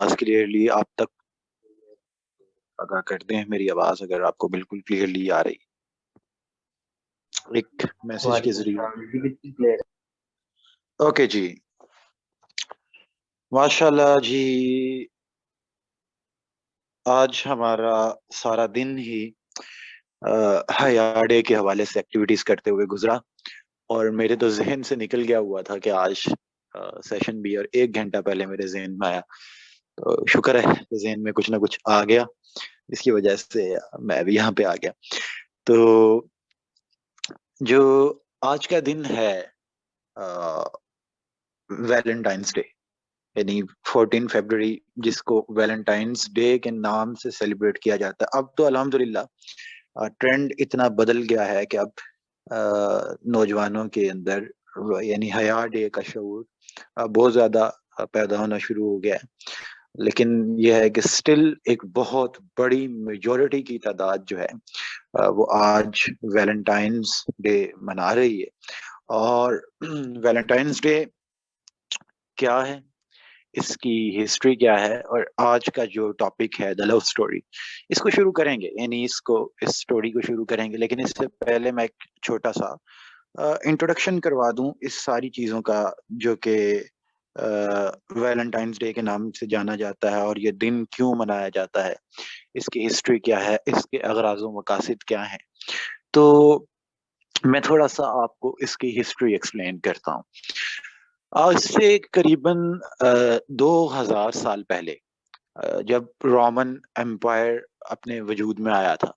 آواز کلیئرلی آپ تک ادا کر دیں. میری آواز اگر آپ کو بالکل کلیئرلی آ رہی ایک میسج کے وعلیکم ذریعے. السلام جی، بالکل کلیئر ہے. اوکے جی، ماشاء اللہ جی. آج ہمارا سارا دن ہی حیا ڈے کے حوالے سے ایکٹیویٹیز کرتے ہوئے گزرا، اور میرے تو ذہن سے نکل گیا ہوا تھا کہ آج سیشن بھی، اور 1 گھنٹہ پہلے میرے ذہن میں آیا. تو شکر ہے کہ ذہن میں کچھ نہ کچھ آ گیا، اس کی وجہ سے میں بھی یہاں پہ آ گیا. تو جو آج کا دن ہے ویلنٹائنس ڈے، یعنی 14 فیبروری، جس کو ویلنٹائنس ڈے کے نام سے سیلیبریٹ کیا جاتا ہے. اب تو الحمدللہ ٹرینڈ اتنا بدل گیا ہے کہ اب نوجوانوں کے اندر یعنی حیا ڈے کا شعور بہت زیادہ پیدا ہونا شروع ہو گیا ہے. لیکن یہ ہے کہ سٹل ایک بہت بڑی میجورٹی کی تعداد جو ہے وہ آج ویلنٹائنس ڈے منا رہی ہے. اور ویلنٹائنس ڈے کیا ہے، اس کی ہسٹری کیا ہے، اور آج کا جو ٹاپک ہے دا لو سٹوری، اس کو شروع کریں گے. یعنی اس سٹوری کو شروع کریں گے. لیکن اس سے پہلے میں ایک چھوٹا سا انٹروڈکشن کروا دوں اس ساری چیزوں کا، جو کہ ویلنٹائنس ڈے کے نام سے جانا جاتا ہے، اور یہ دن کیوں منایا جاتا ہے، اس کی ہسٹری کیا ہے، اس کے اغراض و مقاصد کیا ہیں. تو میں تھوڑا سا آپ کو اس کی ہسٹری ایکسپلین کرتا ہوں. آج سے قریباً 2000 سال پہلے، جب رومن امپائر اپنے وجود میں آیا تھا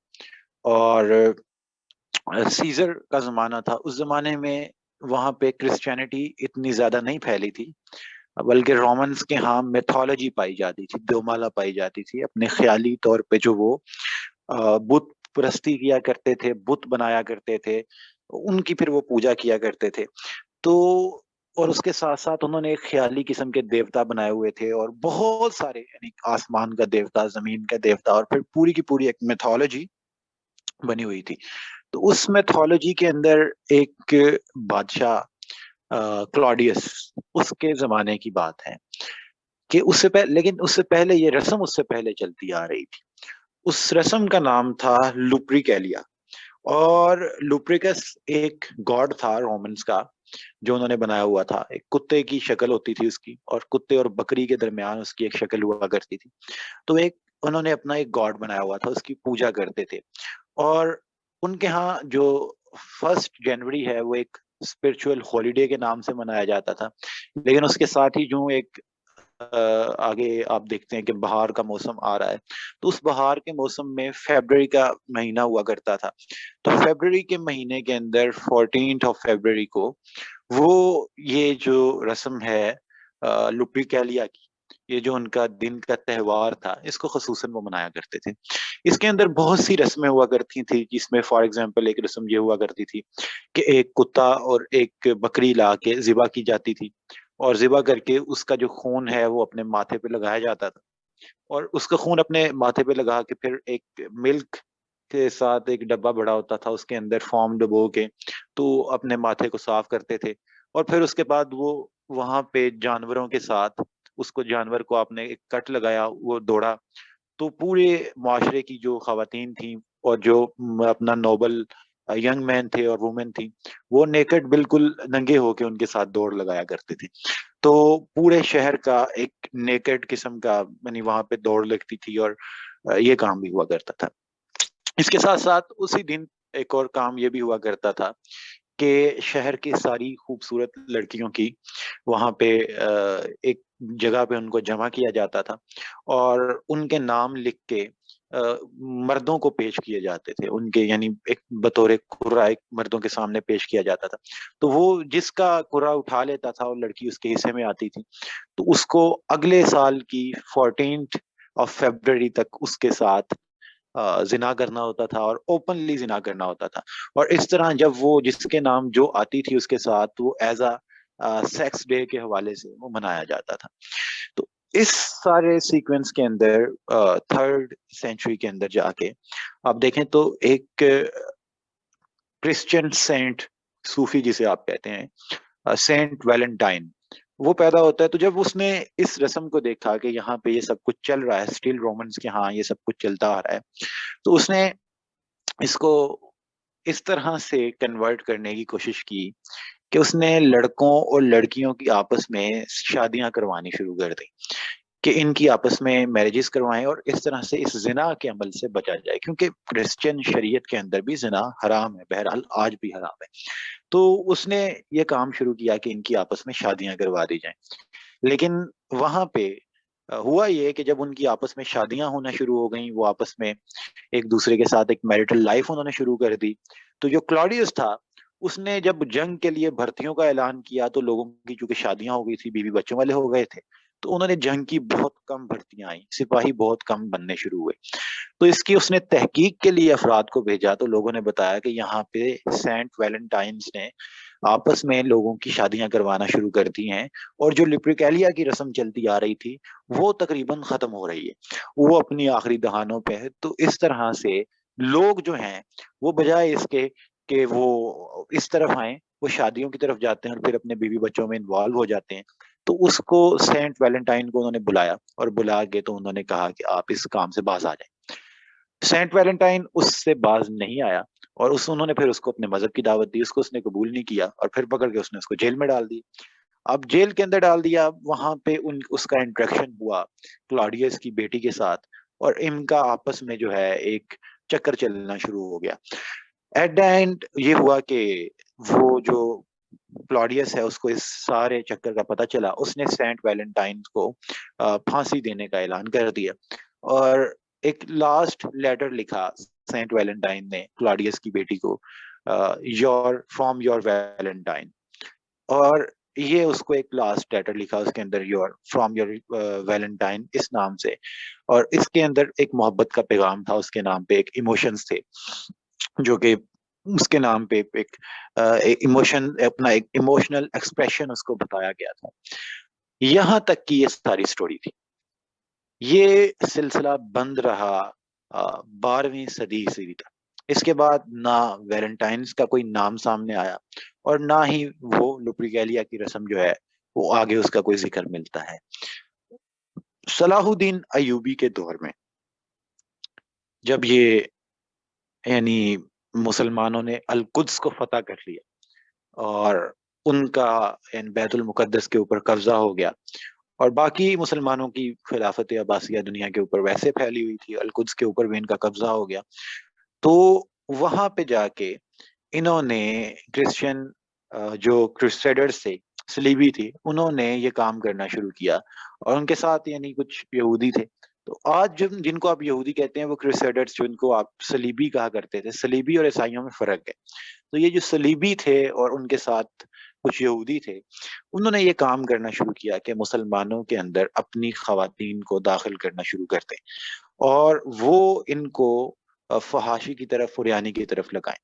اور سیزر کا زمانہ تھا، اس زمانے میں وہاں پہ کرسچینٹی اتنی زیادہ نہیں پھیلی تھی، بلکہ رومنز کے ہاں میتھولوجی پائی جاتی تھی، دومالا پائی جاتی تھی. اپنے خیالی طور پہ جو وہ بت پرستی کیا کرتے تھے، بت بنایا کرتے تھے، ان کی پھر وہ پوجا کیا کرتے تھے. تو اور اس کے ساتھ ساتھ انہوں نے ایک خیالی قسم کے دیوتا بنائے ہوئے تھے، اور بہت سارے، یعنی آسمان کا دیوتا، زمین کا دیوتا، اور پھر پوری کی پوری ایک میتھولوجی بنی ہوئی تھی. تو اس میتھولوجی کے اندر ایک بادشاہ کلاڈیس، اس کے زمانے کی بات ہے کہ اس سے پہلے، لیکن اس سے پہلے یہ رسم اس سے پہلے چلتی آ رہی تھی. اس رسم کا نام تھا لوپریکیلیا. اور لوپریکس ایک گاڈ تھا رومنز کا، جو انہوں نے بنایا ہوا تھا. ایک کتے کی شکل ہوتی تھی اس کی، اور کتے اور بکری کے درمیان اس کی ایک شکل ہوا کرتی تھی. تو ایک انہوں نے اپنا ایک گاڈ بنایا ہوا تھا، اس کی پوجا کرتے تھے. اور ان کے ہاں جو 1 جنوری ہے وہ ایک اسپرچل ہالیڈے کے نام سے منایا جاتا تھا. لیکن اس کے ساتھ ہی جو ایک آگے آپ دیکھتے ہیں کہ بہار کا موسم آ رہا ہے، تو اس بہار کے موسم میں فیبرری کا مہینہ ہوا کرتا تھا. تو فیبرری کے مہینے کے اندر 14 فیبرری کو وہ یہ جو رسم ہے لوپریکیلیا کی، یہ جو ان کا دن کا تہوار تھا، اس کو خصوصاً وہ منایا کرتے تھے. اس کے اندر بہت سی رسمیں ہوا کرتی تھی، جس میں فار ایگزامپل ایک رسم یہ ہوا کرتی تھی کہ ایک کتا اور ایک بکری لا کے ذبح کی جاتی تھی، اور ذبح کر کے اس کا جو خون ہے وہ اپنے ماتھے پہ لگایا جاتا تھا. اور اس کا خون اپنے ماتھے پہ لگا کے پھر ایک ملک کے ساتھ ایک ڈبہ بڑا ہوتا تھا، اس کے اندر فارم ڈبو کے تو اپنے ماتھے کو صاف کرتے تھے. اور پھر اس کے بعد وہ وہاں پہ جانوروں کے ساتھ اس کو، جانور کو آپ نے ایک کٹ لگایا، وہ دوڑا. تو پورے معاشرے کی جو خواتین تھیں اور جو اپنا نوبل ینگ مین تھے اور وومن تھیں، وہ نیکڈ بالکل ننگے ہو کے ان کے ساتھ دوڑ لگایا کرتے تھے. تو پورے شہر کا ایک نیکڈ قسم کا، یعنی وہاں پہ دوڑ لگتی تھی، اور یہ کام بھی ہوا کرتا تھا. اس کے ساتھ ساتھ اسی دن ایک اور کام یہ بھی ہوا کرتا تھا کہ شہر کی ساری خوبصورت لڑکیوں کی وہاں پہ ایک جگہ پہ ان کو جمع کیا جاتا تھا، اور ان کے نام لکھ کے مردوں کو پیش کیے جاتے تھے. ان کے یعنی ایک بطور قرہ ایک مردوں کے سامنے پیش کیا جاتا تھا. تو وہ جس کا قرہ اٹھا لیتا تھا اور لڑکی اس کے حصے میں آتی تھی، تو اس کو اگلے سال کی 14 فیبرری تک اس کے ساتھ زنا کرنا ہوتا تھا، اور اوپنلی زنا کرنا ہوتا تھا. اور اس طرح جب وہ جس کے نام جو آتی تھی اس کے ساتھ، وہ ایز اے سیکس ڈے کے حوالے سے وہ منایا جاتا تھا. تو اس سارے سیکوینس کے اندر 3rd سینچری کے اندر جا کے آپ دیکھیں تو ایک کرسچن سینٹ، صوفی جسے آپ کہتے ہیں، سینٹ ویلنٹائن، وہ پیدا ہوتا ہے. تو جب اس نے اس رسم کو دیکھا کہ یہاں پہ یہ سب کچھ چل رہا ہے، اسٹل رومنس کے ہاں یہ سب کچھ چلتا آ رہا ہے، تو اس نے اس کو اس طرح سے کنورٹ کرنے کی کوشش کی کہ اس نے لڑکوں اور لڑکیوں کی آپس میں شادیاں کروانی شروع کر دی کہ ان کی آپس میں میرجز کروائیں اور اس طرح سے اس زنا کے عمل سے بچا جائے، کیونکہ کرسچن شریعت کے اندر بھی زنا حرام ہے، بہرحال آج بھی حرام ہے. تو اس نے یہ کام شروع کیا کہ ان کی آپس میں شادیاں کروا دی جائیں. لیکن وہاں پہ ہوا یہ کہ جب ان کی آپس میں شادیاں ہونا شروع ہو گئیں، وہ آپس میں ایک دوسرے کے ساتھ ایک میرٹل لائف انہوں نے شروع کر دی. تو جو کلاڈیوس تھا اس نے جب جنگ کے لیے بھرتیوں کا اعلان کیا تو لوگوں کی چونکہ شادیاں ہو گئی تھی، بیوی بچوں والے ہو گئے تھے، تو انہوں نے جنگ کی بہت کم بھرتیاں آئیں، سپاہی بہت کم بننے شروع ہوئے. تو اس کی اس نے تحقیق کے لیے افراد کو بھیجا تو لوگوں نے بتایا کہ یہاں پہ سینٹ ویلنٹائنس نے آپس میں لوگوں کی شادیاں کروانا شروع کر دی ہیں، اور جو لپریکیلیا کی رسم چلتی آ رہی تھی وہ تقریباً ختم ہو رہی ہے، وہ اپنی آخری دہانوں پہ ہے. تو اس طرح سے لوگ جو ہیں وہ بجائے اس کے کہ وہ اس طرف آئیں، وہ شادیوں کی طرف جاتے ہیں اور پھر اپنے بیوی بچوں میں انوالو ہو جاتے ہیں. تو اس کو سینٹ ویلنٹائن کو انہوں نے بلایا اور بلا کے تو انہوں نے کہا کہ آپ اس کام سے باز آ جائیں. سینٹ ویلنٹائن اس سے باز نہیں آیا اور انہوں نے پھر اس کو اپنے مذہب کی دعوت دی، اس کو اس نے قبول نہیں کیا اور پھر پکڑ کے اس نے اس کو جیل میں ڈال دی. اب جیل کے اندر ڈال دیا، وہاں پہ اس کا انٹریکشن ہوا کلاڈیس کی بیٹی کے ساتھ اور ان کا آپس میں جو ہے ایک چکر چلنا شروع ہو گیا. ایٹ دا اینڈ یہ ہوا کہ وہ جو کلاڈیس ہے اس کو اس سارے چکر کا پتہ چلا، اس نے سینٹ ویلنٹائن کو پھانسی دینے کا اعلان کر دیا اور ایک لاسٹ لیٹر لکھا سینٹ ویلنٹائن نے کلاڈیس کی بیٹی کو، فرام یور ویلنٹائن. اور یہ اس کو ایک لاسٹ لیٹر لکھا اس کے اندر، یور فرام یور ویلنٹائن اس نام سے، اور اس کے اندر ایک محبت کا پیغام تھا، اس کے نام پہ ایک ایموشنز تھے جو کہ اس کے نام پہ ایک ایموشن، اپنا ایک ایموشنل ایکسپریشن اس کو بتایا گیا تھا. یہاں تک کی یہ ساری سٹوری تھی. یہ سلسلہ بند رہا 12ویں صدی عیسوی تک. اس کے بعد نہ ویلنٹائنس کا کوئی نام سامنے آیا اور نہ ہی وہ لپریکیلیا کی رسم جو ہے وہ آگے اس کا کوئی ذکر ملتا ہے. صلاح الدین ایوبی کے دور میں جب یہ یعنی مسلمانوں نے القدس کو فتح کر لیا اور ان کا بیت المقدس کے اوپر قبضہ ہو گیا اور باقی مسلمانوں کی خلافت عباسیہ دنیا کے اوپر ویسے پھیلی ہوئی تھی، القدس کے اوپر بھی ان کا قبضہ ہو گیا. تو وہاں پہ جا کے انہوں نے کرسچن جو کرسیڈرز تھے، صلیبی تھی، انہوں نے یہ کام کرنا شروع کیا اور ان کے ساتھ یعنی کچھ یہودی تھے. تو آج جن کو آپ یہودی کہتے ہیں وہ کرسیڈرز، جن کو آپ صلیبی کہا کرتے تھے. صلیبی اور عیسائیوں میں فرق ہے. تو یہ جو صلیبی تھے اور ان کے ساتھ کچھ یہودی تھے، انہوں نے یہ کام کرنا شروع کیا کہ مسلمانوں کے اندر اپنی خواتین کو داخل کرنا شروع کرتے اور وہ ان کو فحاشی کی طرف، فریانی کی طرف لگائیں.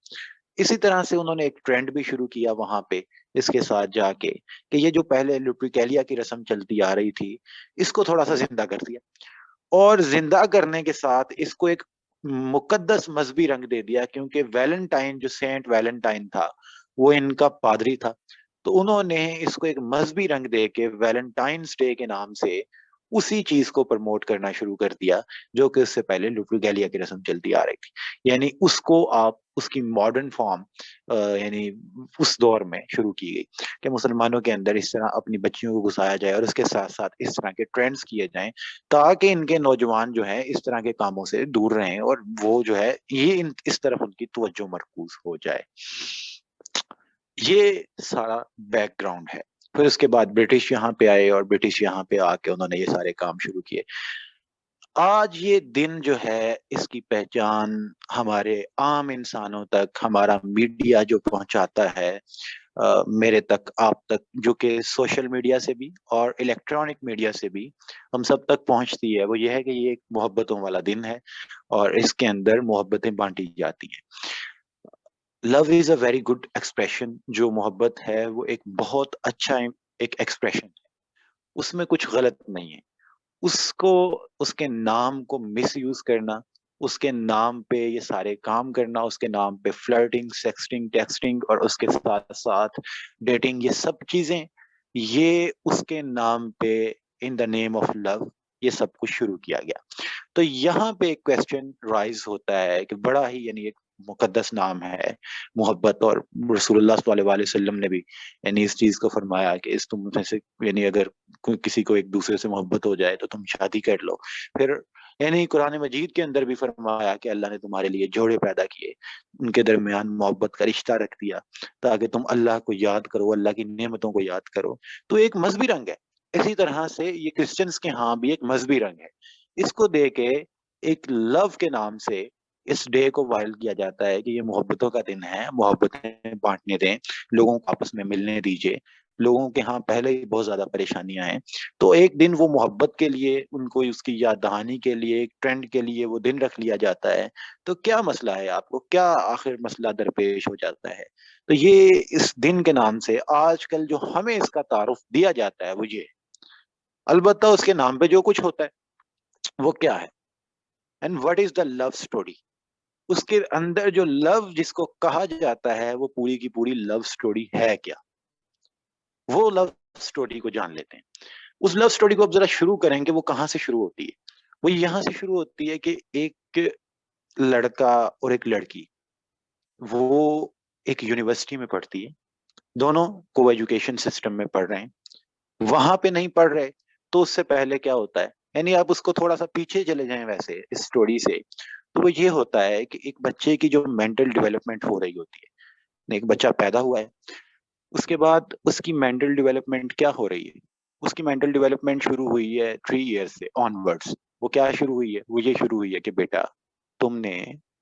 اسی طرح سے انہوں نے ایک ٹرینڈ بھی شروع کیا وہاں پہ اس کے ساتھ جا کے کہ یہ جو پہلے لپریکیلیا کی رسم چلتی آ رہی تھی اس کو تھوڑا سا زندہ کر دیا اور زندہ کرنے کے ساتھ اس کو ایک مقدس مذہبی رنگ دے دیا، کیونکہ ویلنٹائن جو سینٹ ویلنٹائن تھا وہ ان کا پادری تھا. تو انہوں نے اس کو ایک مذہبی رنگ دے کے ویلنٹائنس ڈے کے نام سے اسی چیز کو پرموٹ کرنا شروع کر دیا جو کہ اس سے پہلے لپریکیلیا کی رسم چلتی آ رہی تھی. یعنی اس کو آپ اس کی ماڈرن فارم یعنی اس دور میں شروع کی گئی کہ مسلمانوں کے اندر اس طرح اپنی بچیوں کو گھسایا جائے اور اس کے ساتھ ساتھ اس طرح کے ٹرینڈز کیے جائیں تاکہ ان کے نوجوان جو ہیں اس طرح کے کاموں سے دور رہیں اور وہ جو ہے یہ اس طرف ان کی توجہ مرکوز ہو جائے. یہ سارا بیک گراؤنڈ ہے. پھر اس کے بعد برٹش یہاں پہ آئے اور برٹش یہاں پہ آ کے انہوں نے یہ سارے کام شروع کیے. آج یہ دن جو ہے اس کی پہچان ہمارے عام انسانوں تک ہمارا میڈیا جو پہنچاتا ہے میرے تک، آپ تک، جو کہ سوشل میڈیا سے بھی اور الیکٹرانک میڈیا سے بھی ہم سب تک پہنچتی ہے، وہ یہ ہے کہ یہ ایک محبتوں والا دن ہے اور اس کے اندر محبتیں بانٹی جاتی ہیں. لو از اے ویری گڈ ایکسپریشن. جو محبت ہے وہ ایک بہت اچھا ایک ایکسپریشن ہے، اس میں کچھ غلط نہیں ہے. اس کو، اس کے نام کو مس یوز کرنا، اس کے نام پہ یہ سارے کام کرنا، اس کے نام پہ فلرٹنگ، سیکسٹنگ، ٹیکسٹنگ اور اس کے ساتھ ساتھ ڈیٹنگ، یہ سب چیزیں یہ اس کے نام پہ ان دا نیم آف لو یہ سب کچھ شروع کیا گیا. تو یہاں پہ ایک کوشچن رائز ہوتا ہے کہ بڑا ہی یعنی ایک مقدس نام ہے محبت, اور رسول اللہ صلی اللہ علیہ وسلم نے بھی یعنی اس چیز کو فرمایا کہ اس تم میں سے یعنی اگر کسی کو ایک دوسرے سے محبت ہو جائے تو تم شادی کر لو. پھر یعنی قرآن مجید کے اندر بھی فرمایا کہ اللہ نے تمہارے لیے جوڑے پیدا کیے, ان کے درمیان محبت کا رشتہ رکھ دیا تاکہ تم اللہ کو یاد کرو, اللہ کی نعمتوں کو یاد کرو. تو ایک مذہبی رنگ ہے. اسی طرح سے یہ کرسچنس کے ہاں بھی ایک مذہبی رنگ ہے. اس کو دے کے ایک لو کے نام سے اس ڈے کو وائرل کیا جاتا ہے کہ یہ محبتوں کا دن ہے, محبتیں بانٹنے دیں, لوگوں کو آپس میں ملنے دیجیے. لوگوں کے ہاں پہلے ہی بہت زیادہ پریشانیاں ہیں, تو ایک دن وہ محبت کے لیے, ان کو اس کی یاد دہانی کے لیے, ایک ٹرینڈ کے لیے وہ دن رکھ لیا جاتا ہے. تو کیا مسئلہ ہے, آپ کو کیا آخر مسئلہ درپیش ہو جاتا ہے؟ تو یہ اس دن کے نام سے آج کل جو ہمیں اس کا تعارف دیا جاتا ہے وہ یہ, البتہ اس کے نام پہ جو کچھ ہوتا ہے وہ کیا ہے, and what is the love story. اس کے اندر جو لو جس کو کہا جاتا ہے وہ پوری کی پوری لو اسٹوری ہے کیا, وہ لو اسٹوری کو جان لیتے ہیں. اس لو اسٹوری کو اب ذرا شروع کریں کہ وہ کہاں سے شروع ہوتی ہے. وہ یہاں سے شروع ہوتی ہے کہ ایک لڑکا اور ایک لڑکی وہ ایک یونیورسٹی میں پڑھتی ہے, دونوں کو ایجوکیشن سسٹم میں پڑھ رہے ہیں. وہاں پہ نہیں پڑھ رہے تو اس سے پہلے کیا ہوتا ہے, یعنی آپ اس کو تھوڑا سا پیچھے چلے جائیں ویسے اس سٹوری سے, تو وہ یہ ہوتا ہے کہ ایک بچے کی جو مینٹل ڈیولپمنٹ ہو رہی ہوتی ہے, ایک بچہ پیدا ہوا ہے, اس کے بعد اس کی مینٹل ڈیولپمنٹ کیا ہو رہی ہے, اس کی مینٹل ڈیولپمنٹ شروع ہوئی ہے 3 ایئر سے آن ورڈس. وہ کیا شروع ہوئی ہے, وہ یہ شروع ہوئی ہے کہ بیٹا تم نے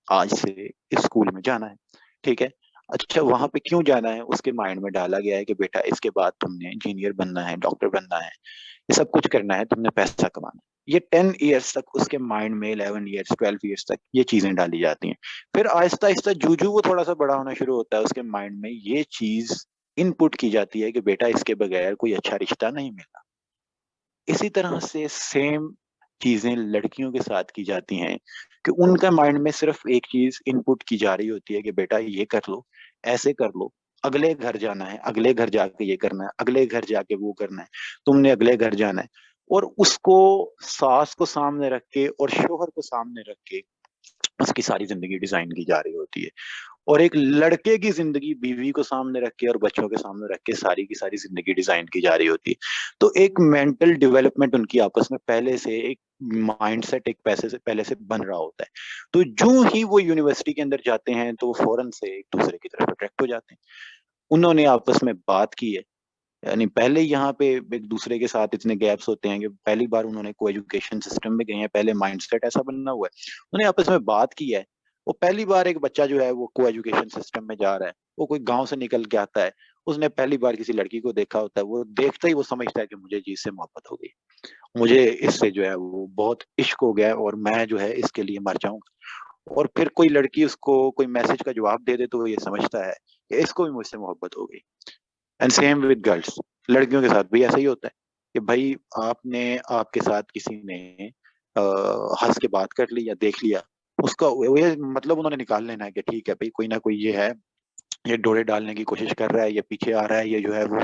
آج سے اسکول میں جانا ہے, ٹھیک ہے. اچھا وہاں پہ کیوں جانا ہے, اس کے مائنڈ میں ڈالا گیا ہے کہ بیٹا اس کے بعد تم نے انجینئر بننا ہے, ڈاکٹر بننا ہے, یہ سب کچھ کرنا ہے, تم نے پیسہ کمانا ہے. یہ 10 ایئرس تک اس کے مائنڈ میں, 11 ایئرس 12 ایئرس تک یہ چیزیں ڈالی جاتی ہیں. پھر آہستہ آہستہ جو وہ تھوڑا سا بڑا ہونا شروع ہوتا ہے, اس کے مائنڈ میں یہ چیز ان پٹ کی جاتی ہے کہ بیٹا اس کے بغیر کوئی اچھا رشتہ نہیں ملنا. اسی طرح سے سیم چیزیں لڑکیوں کے ساتھ کی جاتی ہیں کہ ان کا مائنڈ میں صرف ایک چیز ان پٹ کی جا رہی ہوتی ہے کہ بیٹا یہ کر لو, ایسے کر لو, اگلے گھر جانا ہے, اگلے گھر جا کے یہ کرنا ہے, اگلے گھر جا کے وہ کرنا ہے, تم نے اگلے گھر جانا ہے. اور اس کو ساس کو سامنے رکھ کے اور شوہر کو سامنے رکھ کے اس کی ساری زندگی ڈیزائن کی جا رہی ہوتی ہے. اور ایک لڑکے کی زندگی بیوی کو سامنے رکھ کے اور بچوں کے سامنے رکھ کے ساری کی ساری زندگی ڈیزائن کی جا رہی ہوتی ہے. تو ایک مینٹل ڈیولپمنٹ ان کی آپس میں پہلے سے ایک مائنڈ سیٹ ایک پیسے سے پہلے سے بن رہا ہوتا ہے. تو جو ہی وہ یونیورسٹی کے اندر جاتے ہیں تو وہ فوراً سے ایک دوسرے کی طرف اٹریکٹ ہو جاتے ہیں. انہوں نے آپس میں بات کی ہے, یعنی پہلے یہاں پہ ایک دوسرے کے ساتھ اتنے گیپس ہوتے ہیں کہ پہلی بار انہوں نے کو ایجوکیشن سسٹم میں گئے ہیں, پہلے مائنڈ سیٹ ایسا بننا ہوا ہے, انہوں نے آپس میں بات کی ہے. وہ پہلی بار ایک بچہ جو ہے وہ کو ایجوکیشن سسٹم میں جا رہا ہے, وہ کوئی گاؤں سے نکل کے آتا ہے, اس نے پہلی بار کسی لڑکی کو دیکھا ہوتا ہے, وہ دیکھتا ہی وہ سمجھتا ہے کہ مجھے جی سے محبت ہو گئی, مجھے اس سے جو ہے وہ بہت عشق ہو گیا اور میں جو ہے اس کے لیے مر جاؤں. اور پھر کوئی لڑکی اس کو کوئی میسج کا جواب دے دے تو وہ یہ سمجھتا ہے کہ اس کو بھی مجھ سے محبت ہو گئی. اینڈ سیم ود گرلس, لڑکیوں کے ساتھ بھی ایسا ہی ہوتا ہے کہ بھائی آپ کے ساتھ کسی نے ہنس کے بات کر لی یا دیکھ لیا, اس کا مطلب انہوں نے نکال لینا ہے کہ ٹھیک ہے بھائی کوئی نہ کوئی یہ ہے, یہ ڈورے ڈالنے کی کوشش کر رہا ہے, یہ پیچھے آ رہا ہے, یہ جو ہے وہ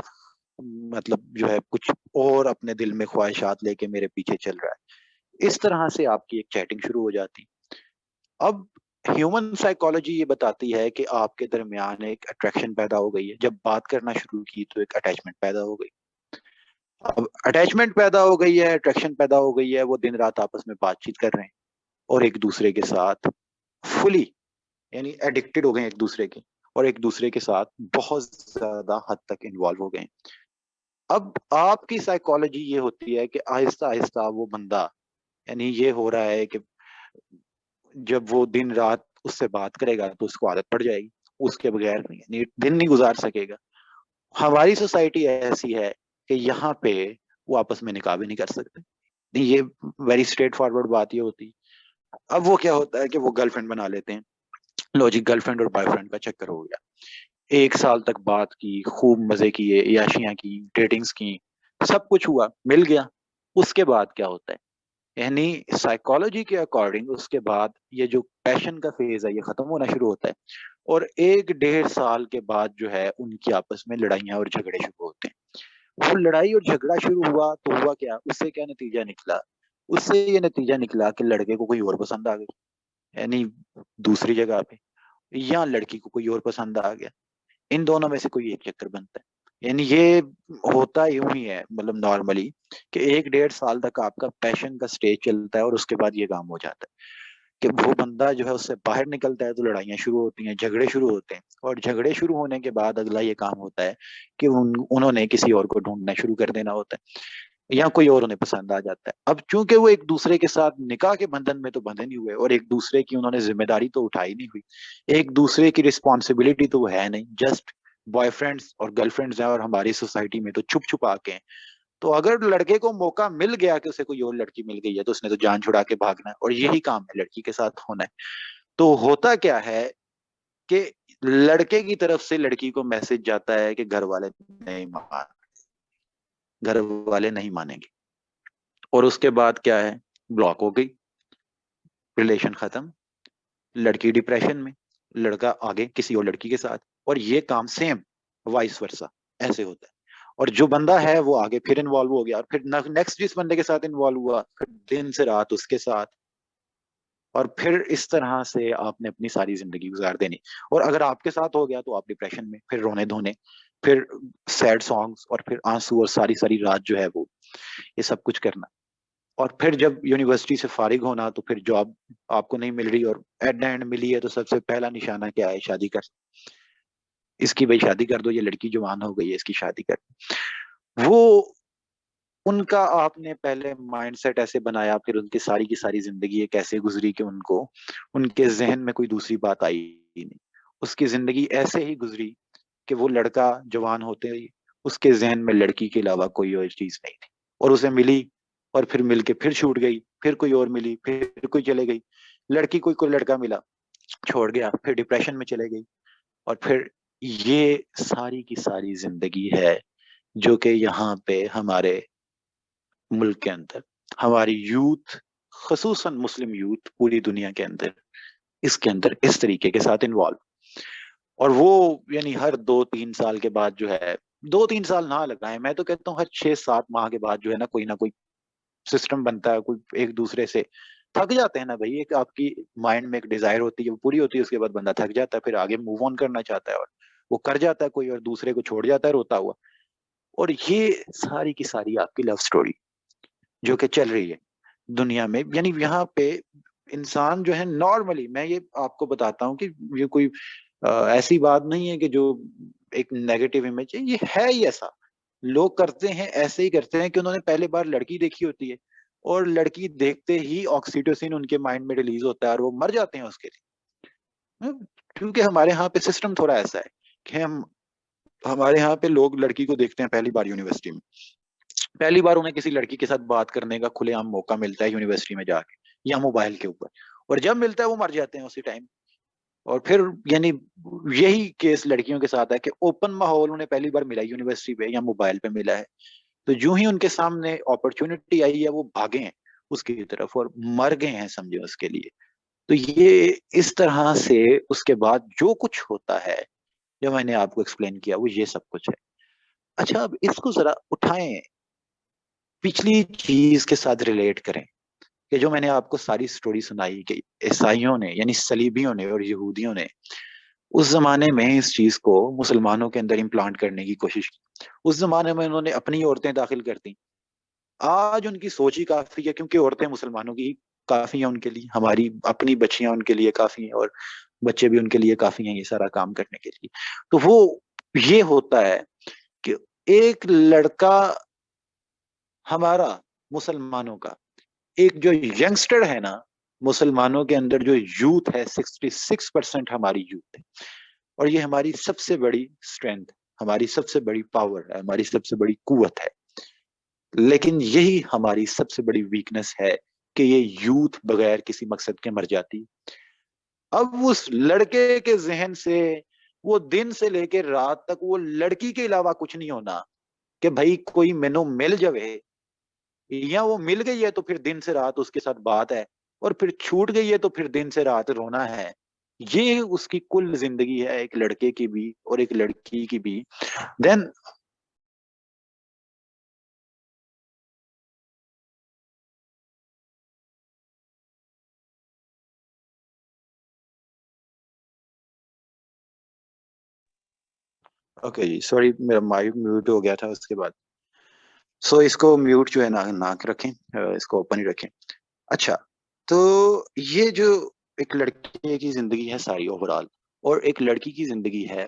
مطلب جو ہے کچھ اور اپنے دل میں خواہشات لے کے میرے پیچھے چل رہا ہے. اس طرح سے آپ کی ایک چیٹنگ شروع ہو جاتی. اب ہیومن سائیکالوجی یہ بتاتی ہے کہ آپ کے درمیان ایک اٹریکشن پیدا ہو گئی ہے, جب بات کرنا شروع کی تو ایک اٹیچمنٹ پیدا ہو گئی. اب اٹیچمنٹ پیدا ہو گئی ہے, اٹریکشن پیدا ہو گئی ہے, وہ دن رات آپس میں بات چیت کر رہے ہیں اور ایک دوسرے کے ساتھ فلی یعنی ایڈکٹڈ ہو گئے ایک دوسرے کے, اور ایک دوسرے کے ساتھ بہت زیادہ حد تک انوالو ہو گئے. اب آپ کی سائیکالوجی یہ ہوتی ہے کہ آہستہ آہستہ وہ بندہ, یعنی یہ ہو رہا ہے کہ جب وہ دن رات اس سے بات کرے گا تو اس کو عادت پڑ جائے گی, اس کے بغیر یعنی دن نہیں گزار سکے گا. ہماری سوسائٹی ایسی ہے کہ یہاں پہ وہ آپس میں نکاح بھی نہیں کر سکتے. یہ ویری اسٹریٹ فارورڈ بات یہ ہوتی. اب وہ کیا ہوتا ہے کہ وہ گرل فرینڈ بنا لیتے ہیں, لو جی گرل فرینڈ اور بوائے فرینڈ کا چکر ہو گیا, 1 سال تک بات کی, خوب مزے کیے, عیاشیاں کی, ڈیٹنگز کی, سب کچھ ہوا, مل گیا. اس کے بعد کیا ہوتا ہے, یعنی سائیکالوجی کے اکارڈنگ اس کے بعد یہ جو پیشن کا فیز ہے یہ ختم ہونا شروع ہوتا ہے, اور 1 ڈیڑھ سال کے بعد جو ہے ان کی آپس میں لڑائیاں اور جھگڑے شروع ہوتے ہیں. وہ لڑائی اور جھگڑا شروع ہوا تو ہوا کیا، اس سے کیا نتیجہ نکلا؟ اس سے یہ نتیجہ نکلا کہ لڑکے کو کوئی اور پسند آ گئی، یعنی دوسری جگہ پہ، یا لڑکی کو کوئی اور پسند آ گیا، ان دونوں میں سے کوئی ایک چکر بنتا ہے۔ یعنی یہ ہوتا یوں ہی ہے، مطلب نارملی، کہ 1 1.5 سال تک آپ کا پیشن کا سٹیج چلتا ہے اور اس کے بعد یہ کام ہو جاتا ہے کہ وہ بندہ جو ہے اس سے باہر نکلتا ہے تو لڑائیاں شروع ہوتی ہیں، جھگڑے شروع ہوتے ہیں، اور جھگڑے شروع ہونے کے بعد اگلا یہ کام ہوتا ہے کہ انہوں نے کسی اور کو ڈھونڈنا شروع کر دینا ہوتا ہے، یا کوئی اور انہیں پسند آ جاتا ہے۔ اب چونکہ وہ ایک دوسرے کے ساتھ نکاح کے بندھن میں تو بندھے نہیں ہوئے، اور ایک دوسرے کی انہوں نے ذمہ داری تو اٹھائی نہیں ہوئی، ایک دوسرے کی رسپانسبلٹی تو وہ ہے نہیں، جسٹ بوائے فرینڈس اور گرل فرینڈس ہیں، اور ہماری سوسائٹی میں تو چھپ چھپا کے ہیں۔ تو اگر لڑکے کو موقع مل گیا کہ اسے کوئی اور لڑکی مل گئی ہے تو اس نے تو جان چھڑا کے بھاگنا ہے، اور یہی کام ہے لڑکی کے ساتھ ہونا ہے۔ تو ہوتا کیا ہے کہ لڑکے کی طرف سے لڑکی کو میسج جاتا ہے کہ گھر والے نہیں مانیں گے، اور اس کے بعد کیا ہے، بلاک ہو گئی، ریلیشن ختم، لڑکی ڈپریشن میں، لڑکا آگے کسی اور لڑکی کے ساتھ، اور یہ کام سیم وائس ورسا ایسے ہوتا ہے۔ اور جو بندہ ہے وہ آگے پھر انوالو ہو گیا، اور پھر نیکسٹ جس بندے کے ساتھ انوالو ہوا پھر دن سے رات اس کے ساتھ، اور پھر اس طرح سے آپ نے اپنی ساری زندگی گزار دینی۔ اور اگر آپ کے ساتھ ہو گیا تو آپ ڈپریشن میں، پھر رونے دھونے، پھر سیڈ سانگس، اور پھر آنسو، اور ساری ساری رات جو ہے وہ یہ سب کچھ کرنا۔ اور پھر جب یونیورسٹی سے فارغ ہونا تو پھر جاب آپ کو نہیں مل رہی، اور ایٹ دا اینڈ ملی ہے تو سب سے پہلا نشانہ کیا ہے، شادی کر، اس کی بھائی شادی کر دو، یہ لڑکی جوان ہو گئی ہے اس کی شادی کر دو۔ وہ ان کا آپ نے پہلے مائنڈ سیٹ ایسے بنایا، پھر ان کی ساری زندگی کیسے گزری کہ ان کے ذہن میں کوئی دوسری بات آئی ہی نہیں۔ اس کی زندگی ایسے ہی گزری کہ وہ لڑکا جوان ہوتے ہی اس کے ذہن میں لڑکی کے علاوہ کوئی اور چیز نہیں تھی، اور اسے ملی، اور پھر مل کے پھر چھوٹ گئی، پھر کوئی اور ملی، پھر کوئی چلے گئی، لڑکی کوئی لڑکا ملا، چھوڑ گیا، پھر ڈپریشن میں چلے گئی، اور پھر یہ ساری کی ساری زندگی ہے جو کہ یہاں پہ ہمارے ملک کے اندر ہماری یوتھ، خصوصاً مسلم یوتھ پوری دنیا کے اندر اس طریقے کے ساتھ انوالو، اور وہ یعنی ہر 2 3 سال کے بعد جو ہے، 2 3 سال نہ لگائیں، میں تو کہتا ہوں ہر 6 7 ماہ کے بعد جو ہے نا کوئی سسٹم بنتا ہے، کوئی ایک دوسرے سے تھک جاتے ہیں نا بھائی، ایک آپ کی مائنڈ میں ایک ڈیزائر ہوتی ہے وہ پوری ہوتی ہے، اس کے بعد بندہ تھک جاتا ہے، پھر آگے موو آن کرنا چاہتا ہے، اور وہ کر جاتا ہے کوئی، اور دوسرے کو چھوڑ جاتا ہے روتا ہوا۔ اور یہ ساری کی ساری آپ کی لو سٹوری جو کہ چل رہی ہے دنیا میں، یعنی یہاں پہ انسان جو ہے نارملی، میں یہ آپ کو بتاتا ہوں کہ یہ کوئی ایسی بات نہیں ہے کہ جو ایک نیگیٹو امیج ہے، یہ ہے ہی ایسا، لوگ کرتے ہیں ایسے ہی کرتے ہیں کہ انہوں نے پہلے بار لڑکی دیکھی ہوتی ہے، اور لڑکی دیکھتے ہی آکسیٹوسن ان کے مائنڈ میں ریلیز ہوتا ہے، اور وہ مر جاتے ہیں اس کے لیے۔ کیونکہ ہمارے ہاں پہ سسٹم تھوڑا ایسا ہے کہ ہمارے یہاں پہ لوگ لڑکی کو دیکھتے ہیں پہلی بار یونیورسٹی میں، پہلی بار انہیں کسی لڑکی کے ساتھ بات کرنے کا کھلے عام موقع ملتا ہے یونیورسٹی میں جا کے، یا موبائل کے اوپر، اور جب ملتا ہے وہ مر جاتے ہیں اسی ٹائم۔ اور پھر یعنی یہی کیس لڑکیوں کے ساتھ ہے کہ اوپن ماحول انہیں پہلی بار ملا یونیورسٹی پہ یا موبائل پہ ملا ہے، تو جو ہی ان کے سامنے اپرچونٹی آئی ہے وہ بھاگے ہیں اس کی طرف اور مر گئے ہیں سمجھے اس کے لیے۔ تو یہ اس طرح سے اس کے بعد جو کچھ ہوتا ہے جو میں نے آپ کو ایکسپلین کیا وہ یہ سب کچھ ہے۔ اچھا اب اس کو ذرا اٹھائیں، پچھلی چیز کے ساتھ ریلیٹ کریں کہ جو میں نے آپ کو ساری سٹوری سنائی کہ عیسائیوں نے یعنی صلیبیوں نے اور یہودیوں نے اس زمانے میں اس چیز کو مسلمانوں کے اندر امپلانٹ کرنے کی کوشش کی، اس زمانے میں انہوں نے اپنی عورتیں داخل کر دی، آج ان کی سوچ ہی کافی ہے کیونکہ عورتیں مسلمانوں کی کافی ہیں ان کے لیے، ہماری اپنی بچیاں ان کے لیے کافی ہیں، اور بچے بھی ان کے لیے کافی ہیں یہ سارا کام کرنے کے لیے۔ تو وہ یہ ہوتا ہے کہ ایک لڑکا ہمارا مسلمانوں کا، ایک جو ینگسٹر ہے نا مسلمانوں کے اندر، جو یوتھ ہے 66% ہماری یوتھ ہے، اور یہ ہماری سب سے بڑی اسٹرینتھ، ہماری سب سے بڑی پاور ہے، ہماری سب سے بڑی قوت ہے، لیکن یہی ہماری سب سے بڑی ویکنس ہے کہ یہ یوتھ بغیر کسی مقصد کے مر جاتی۔ اب اس لڑکے کے ذہن سے وہ دن سے لے کے رات تک وہ لڑکی کے علاوہ کچھ نہیں ہونا کہ بھائی کوئی مینو مل جائے، یا وہ مل گئی ہے تو پھر دن سے رات اس کے ساتھ بات ہے، اور پھر چھوٹ گئی ہے تو پھر دن سے رات رونا ہے۔ یہ اس کی کل زندگی ہے ایک لڑکے کی بھی اور ایک لڑکی کی بھی۔ دین اوکے جی، سوری میرا مائک میوٹ ہو گیا تھا اس کے بعد. سو اس کو میوٹ جو ہے نہ رکھیں، اس کو اوپن ہی رکھیں. اچھا، تو یہ جو ایک لڑکے کی زندگی ہے ساری اوور آل، اور ایک لڑکی کی زندگی ہے،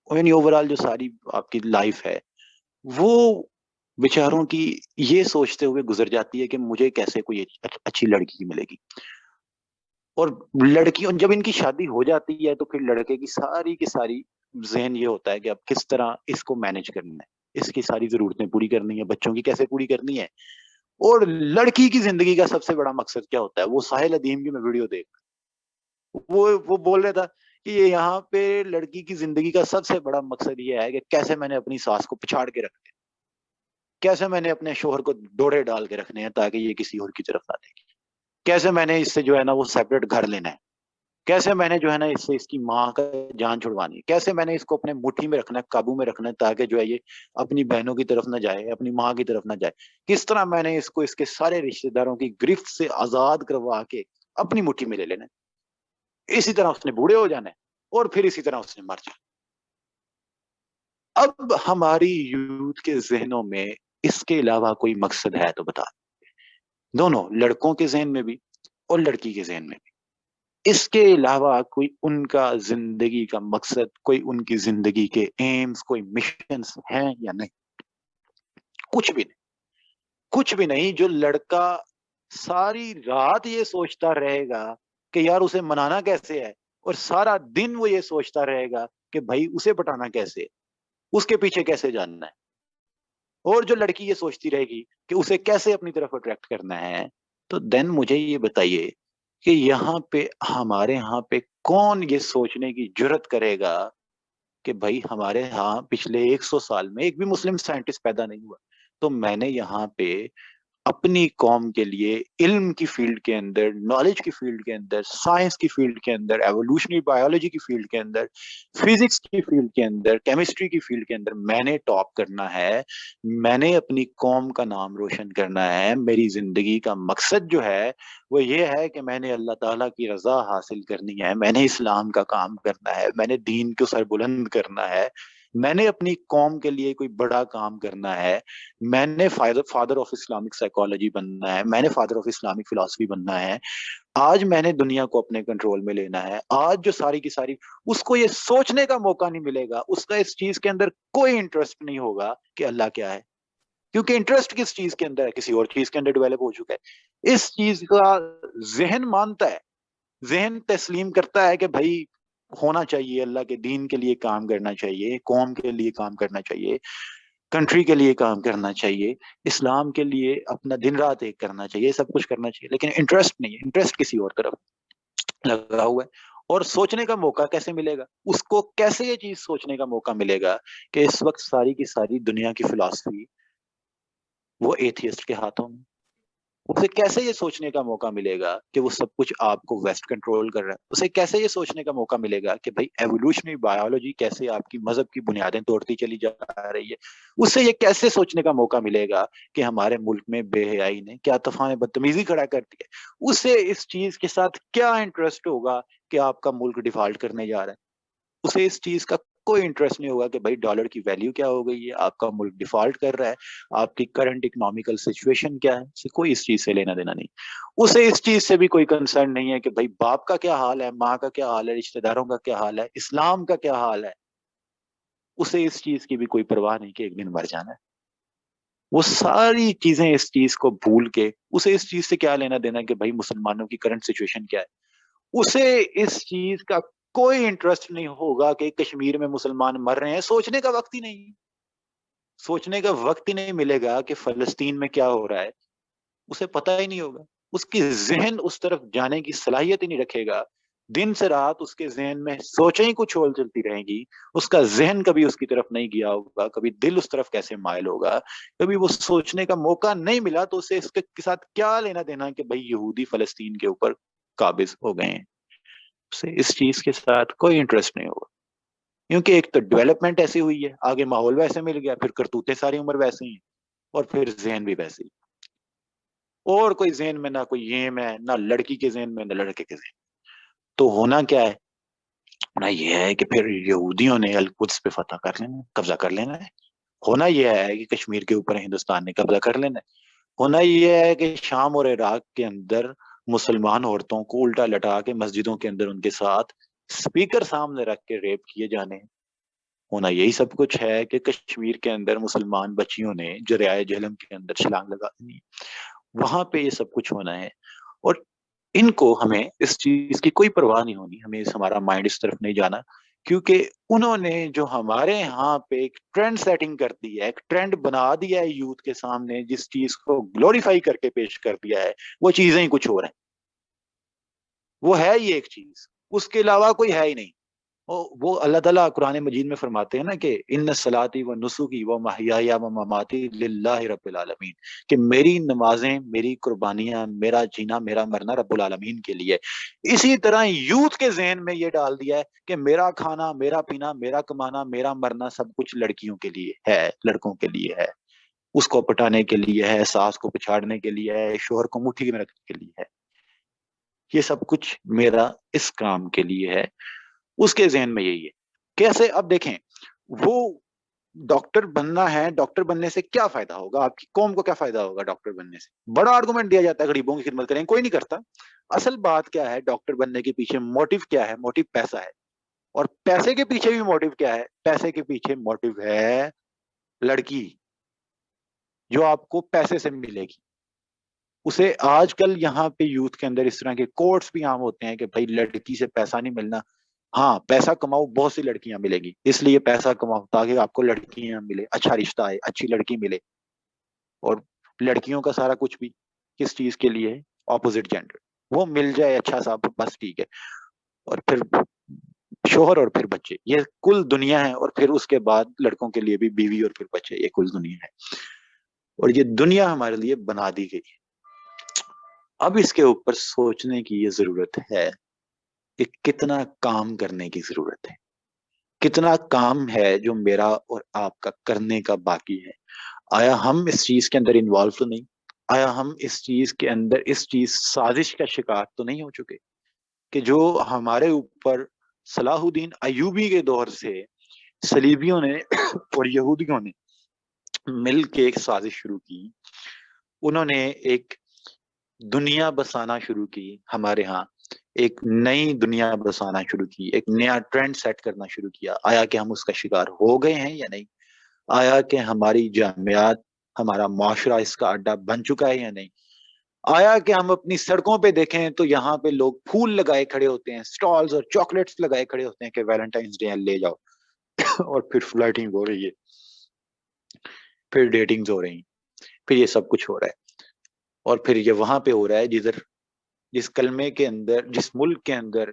یعنی اوور آل جو ساری آپ کی لائف ہے، وہ بیچاروں کی یہ سوچتے ہوئے گزر جاتی ہے کہ مجھے کیسے کوئی اچھی لڑکی ملے گی. اور لڑکیوں جب ان کی شادی ہو جاتی ہے تو پھر لڑکے کی ساری ذہن یہ ہوتا ہے کہ اب کس طرح اس کو مینج کرنا ہے، اس کی ساری ضرورتیں پوری کرنی ہے، بچوں کی کیسے پوری کرنی ہے. اور لڑکی کی زندگی کا سب سے بڑا مقصد کیا ہوتا ہے؟ وہ ساحل ادیم کی میں ویڈیو دیکھ، وہ بول رہا تھا کہ یہ یہاں پہ لڑکی کی زندگی کا سب سے بڑا مقصد یہ ہے کہ کیسے میں نے اپنی ساس کو پچھاڑ کے رکھ دیا، کیسے میں نے اپنے شوہر کو ڈوڑے ڈال کے رکھنے ہیں تاکہ یہ کسی اور کی طرف نہ دیکھے، کیسے میں نے اس سے جو ہے نا وہ سیپریٹ گھر لینا ہے، کیسے میں نے جو ہے نا اس سے اس کی ماں کا جان چھڑوانی ہے، کیسے میں نے اس کو اپنے مٹھی میں رکھنا ہے، قابو میں رکھنا ہے تاکہ جو ہے یہ اپنی بہنوں کی طرف نہ جائے، اپنی ماں کی طرف نہ جائے، کس طرح میں نے اس کو اس کے سارے رشتہ داروں کی گرفت سے آزاد کروا کے اپنی مٹھی میں لے لینا ہے. اسی طرح اس نے بوڑھے ہو جانا ہے اور پھر اسی طرح اس نے مر جانا. اب ہماری یوتھ کے ذہنوں میں اس کے علاوہ کوئی مقصد ہے تو بتا. دونوں لڑکوں کے ذہن میں بھی اور لڑکی کے ذہن میں بھی اس کے علاوہ کوئی ان کا زندگی کا مقصد، کوئی ان کی زندگی کے ایمز، کوئی مشنز ہیں یا نہیں؟ کچھ بھی نہیں. کچھ بھی نہیں. جو لڑکا ساری رات یہ سوچتا رہے گا کہ یار اسے منانا کیسے ہے، اور سارا دن وہ یہ سوچتا رہے گا کہ بھائی اسے پٹانا کیسے ہے، اس کے پیچھے کیسے جاننا ہے، اور جو لڑکی یہ سوچتی رہے گی کہ اسے کیسے اپنی طرف اٹریکٹ کرنا ہے، تو دین مجھے یہ بتائیے کہ یہاں پہ ہمارے یہاں پہ کون یہ سوچنے کی جرت کرے گا کہ بھائی ہمارے ہاں پچھلے 100 سال میں ایک بھی مسلم سائنٹسٹ پیدا نہیں ہوا، تو میں نے یہاں پہ اپنی قوم کے لیے علم کی فیلڈ کے اندر، نالج کی فیلڈ کے اندر، سائنس کی فیلڈ کے اندر، ایوولوشنری بایولوجی کی فیلڈ کے اندر، فزکس کی فیلڈ کے اندر، کیمسٹری کی فیلڈ کے اندر میں نے ٹاپ کرنا ہے. میں نے اپنی قوم کا نام روشن کرنا ہے. میری زندگی کا مقصد جو ہے وہ یہ ہے کہ میں نے اللہ تعالیٰ کی رضا حاصل کرنی ہے، میں نے اسلام کا کام کرنا ہے، میں نے دین کو سر بلند کرنا ہے، میں نے اپنی قوم کے لیے کوئی بڑا کام کرنا ہے، میں نے فادر آف اسلامک سائیکالوجی بننا ہے، میں نے فادر آف اسلامک فلاسفی بننا ہے. آج میں نے دنیا کو اپنے کنٹرول میں لینا ہے. آج جو ساری کی ساری اس کو یہ سوچنے کا موقع نہیں ملے گا، اس کا اس چیز کے اندر کوئی انٹرسٹ نہیں ہوگا کہ اللہ کیا ہے، کیونکہ انٹرسٹ کس چیز کے اندر ہے، کسی اور چیز کے اندر ڈیولپ ہو چکا ہے. اس چیز کا ذہن مانتا ہے، ذہن تسلیم کرتا ہے کہ بھائی ہونا چاہیے، اللہ کے دین کے لیے کام کرنا چاہیے، قوم کے لیے کام کرنا چاہیے، کنٹری کے لیے کام کرنا چاہیے، اسلام کے لیے اپنا دن رات ایک کرنا چاہیے، سب کچھ کرنا چاہیے، لیکن انٹرسٹ نہیں ہے، انٹرسٹ کسی اور طرف لگا ہوا ہے. اور سوچنے کا موقع کیسے ملے گا اس کو؟ کیسے یہ چیز سوچنے کا موقع ملے گا کہ اس وقت ساری کی ساری دنیا کی فلاسفی وہ ایتھیسٹ کے ہاتھوں میں؟ اسے کیسے یہ سوچنے کا موقع ملے گا کہ وہ سب کچھ آپ کو ویسٹ کنٹرول کر رہا ہے؟ اسے کیسے یہ سوچنے کا موقع ملے گا کہ بھائی ایوولوشنری بایولوجی کیسے آپ کی مذہب کی بنیادیں توڑتی چلی جا رہی ہے؟ اسے یہ کیسے سوچنے کا موقع ملے گا کہ ہمارے ملک میں بے حیائی نے کیا طوفان بدتمیزی کھڑا کر دی ہے؟ اسے اس چیز کے ساتھ کیا انٹرسٹ ہوگا کہ آپ کا ملک ڈیفالٹ کرنے جا رہا ہے؟ اسے اس چیز کا کوئی انٹرسٹ نہیں ہوگا کہ بھائی ڈالر کی ویلیو کیا ہو گئی ہے، آپ کا ملک ڈیفالٹ کر رہا ہے، آپ کی کرنٹ اکنامیکل سچویشن کیا ہے، اسے کوئی اس چیز سے لینا دینا نہیں. اسے اس چیز سے بھی کوئی کنسرن نہیں ہے کہ بھائی باپ کا کیا حال ہے، ماں کا کیا حال ہے، رشتہ داروں کا کیا حال ہے، اسلام کا کیا حال ہے. اسے اس چیز کی بھی کوئی پرواہ نہیں کہ ایک دن مر جانا ہے. وہ ساری چیزیں اس چیز کو بھول کے اسے اس چیز سے کیا لینا دینا کہ بھائی مسلمانوں کی کرنٹ سچویشن کیا ہے. اسے اس چیز کا کوئی انٹرسٹ نہیں ہوگا کہ کشمیر میں مسلمان مر رہے ہیں. سوچنے کا وقت ہی نہیں، سوچنے کا وقت ہی نہیں ملے گا کہ فلسطین میں کیا ہو رہا ہے. اسے پتہ ہی نہیں ہوگا، اس کی ذہن اس طرف جانے کی صلاحیت ہی نہیں رکھے گا. دن سے رات اس کے ذہن میں سوچیں ہی کچھ اور چلتی رہیں گی. اس کا ذہن کبھی اس کی طرف نہیں گیا ہوگا، کبھی دل اس طرف کیسے مائل ہوگا، کبھی وہ سوچنے کا موقع نہیں ملا تو اسے اس کے ساتھ کیا لینا دینا کہ بھائی یہودی فلسطین کے اوپر قابض ہو گئے ہیں. اسے اس چیز کے ساتھ کوئی انٹرسٹ نہیں ہوگا، کیونکہ ایک تو ڈیولپمنٹ ایسی ہوئی ہے، آگے ماحول ویسے مل گیا، پھر کرتوتیں ساری عمر ویسے ہی ہیں، اور پھر ذہن بھی ویسے ہی. اور کوئی ذہن میں نہ کوئی ایم ہے، نہ لڑکی کے ذہن میں نہ لڑکے کے ذہن. تو ہونا کیا ہے ہونا یہ ہے کہ پھر یہودیوں نے القدس پہ فتح کر لینا، قبضہ کر لینا ہے۔ ہونا یہ ہے کہ کشمیر کے اوپر ہندوستان نے قبضہ کر لینا ہے۔ ہونا یہ ہے کہ شام اور عراق کے اندر مسلمان عورتوں کو الٹا لٹا کے مسجدوں کے اندر ان کے ساتھ اسپیکر سامنے رکھ کے ریپ کیے جانے ہیں۔ ہونا یہی سب کچھ ہے کہ کشمیر کے اندر مسلمان بچیوں نے دریائے جہلم کے اندر چھلانگ لگا دینی ہے۔ وہاں پہ یہ سب کچھ ہونا ہے، اور ان کو ہمیں اس چیز کی کوئی پرواہ نہیں ہونی، ہمیں ہمارا مائنڈ اس طرف نہیں جانا، کیونکہ انہوں نے جو ہمارے ہاں پہ ایک ٹرینڈ سیٹنگ کر دی ہے، ایک ٹرینڈ بنا دیا ہے یوتھ کے سامنے، جس چیز کو گلوریفائی کر کے پیش کر دیا ہے، وہ چیزیں ہی کچھ اور ہیں۔ وہ ہے ہی ایک چیز، اس کے علاوہ کوئی ہے ہی نہیں۔ وہ اللہ تعالیٰ قرآن مجید میں فرماتے ہیں نا کہ ان صلاتی و نسکی و محیای و مماتی للہ رب العالمین، کہ میری نمازیں، میری قربانیاں، میرا جینا، میرا مرنا رب العالمین کے لیے۔ اسی طرح یوتھ کے ذہن میں یہ ڈال دیا ہے کہ میرا کھانا، میرا پینا، میرا کمانا، میرا مرنا سب کچھ لڑکیوں کے لیے ہے، لڑکوں کے لیے ہے، اس کو پٹانے کے لیے ہے، ساس کو پچھاڑنے کے لیے ہے، شوہر کو مٹھی میں رکھنے کے لیے ہے، یہ سب کچھ میرا اس کام کے لیے ہے۔ اس کے ذہن میں یہی ہے۔ کیسے؟ اب دیکھیں، وہ ڈاکٹر بننا ہے، ڈاکٹر بننے سے کیا فائدہ ہوگا؟ آپ کی قوم کو کیا فائدہ ہوگا ڈاکٹر بننے سے؟ بڑا آرگومنٹ دیا جاتا ہے غریبوں کی خدمت کریں، کوئی نہیں کرتا۔ اصل بات کیا ہے؟ ڈاکٹر بننے کے پیچھے موٹیو کیا ہے؟ موٹیو پیسہ ہے، اور پیسے کے پیچھے بھی موٹیو کیا ہے؟ پیسے کے پیچھے موٹیو ہے لڑکی، جو آپ کو پیسے سے ملے گی۔ اسے آج کل یہاں پہ یوتھ کے اندر اس طرح کے کوٹس بھی عام ہوتے ہیں کہ بھائی لڑکی سے پیسہ نہیں ملنا، ہاں پیسہ کماؤ، بہت سی لڑکیاں ملے گی، اس لیے پیسہ کماؤ تاکہ آپ کو لڑکیاں ملے، اچھا رشتہ آئے، اچھی لڑکی ملے۔ اور لڑکیوں کا سارا کچھ بھی کس چیز کے لیے؟ اپوزٹ جینڈر، وہ مل جائے اچھا سا بس ٹھیک ہے، اور پھر شوہر اور پھر بچے، یہ کل دنیا ہے۔ اور پھر اس کے بعد لڑکوں کے لیے بھی بیوی اور پھر بچے، یہ کل دنیا ہے، اور یہ دنیا ہمارے لیے بنا دی گئی ہے۔ اب اس کے اوپر سوچنے کی یہ ضرورت ہے کہ کتنا کام کرنے کی ضرورت ہے، کتنا کام ہے جو میرا اور آپ کا کرنے کا باقی ہے۔ آیا ہم اس چیز کے اندر انوالو تو نہیں؟ آیا ہم اس چیز کے اندر اس چیز سازش کا شکار تو نہیں ہو چکے کہ جو ہمارے اوپر صلاح الدین ایوبی کے دور سے صلیبیوں نے اور یہودیوں نے مل کے ایک سازش شروع کی؟ انہوں نے ایک دنیا بسانا شروع کی ہمارے ہاں، ایک نئی دنیا بسانا شروع کی، ایک نیا ٹرینڈ سیٹ کرنا شروع کیا۔ آیا کہ ہم اس کا شکار ہو گئے ہیں یا نہیں؟ آیا کہ ہماری جامعات، ہمارا معاشرہ اس کا اڈا بن چکا ہے یا نہیں؟ آیا کہ ہم اپنی سڑکوں پہ دیکھیں تو یہاں پہ لوگ پھول لگائے کھڑے ہوتے ہیں، سٹالز اور چاکلیٹس لگائے کھڑے ہوتے ہیں کہ ویلنٹائنس ڈے لے جاؤ، اور پھر فلرٹنگ ہو رہی ہے، پھر ڈیٹنگز ہو رہی ہیں، پھر یہ سب کچھ ہو رہا ہے، اور پھر یہ وہاں پہ ہو رہا ہے جس کلمے کے اندر، جس ملک کے اندر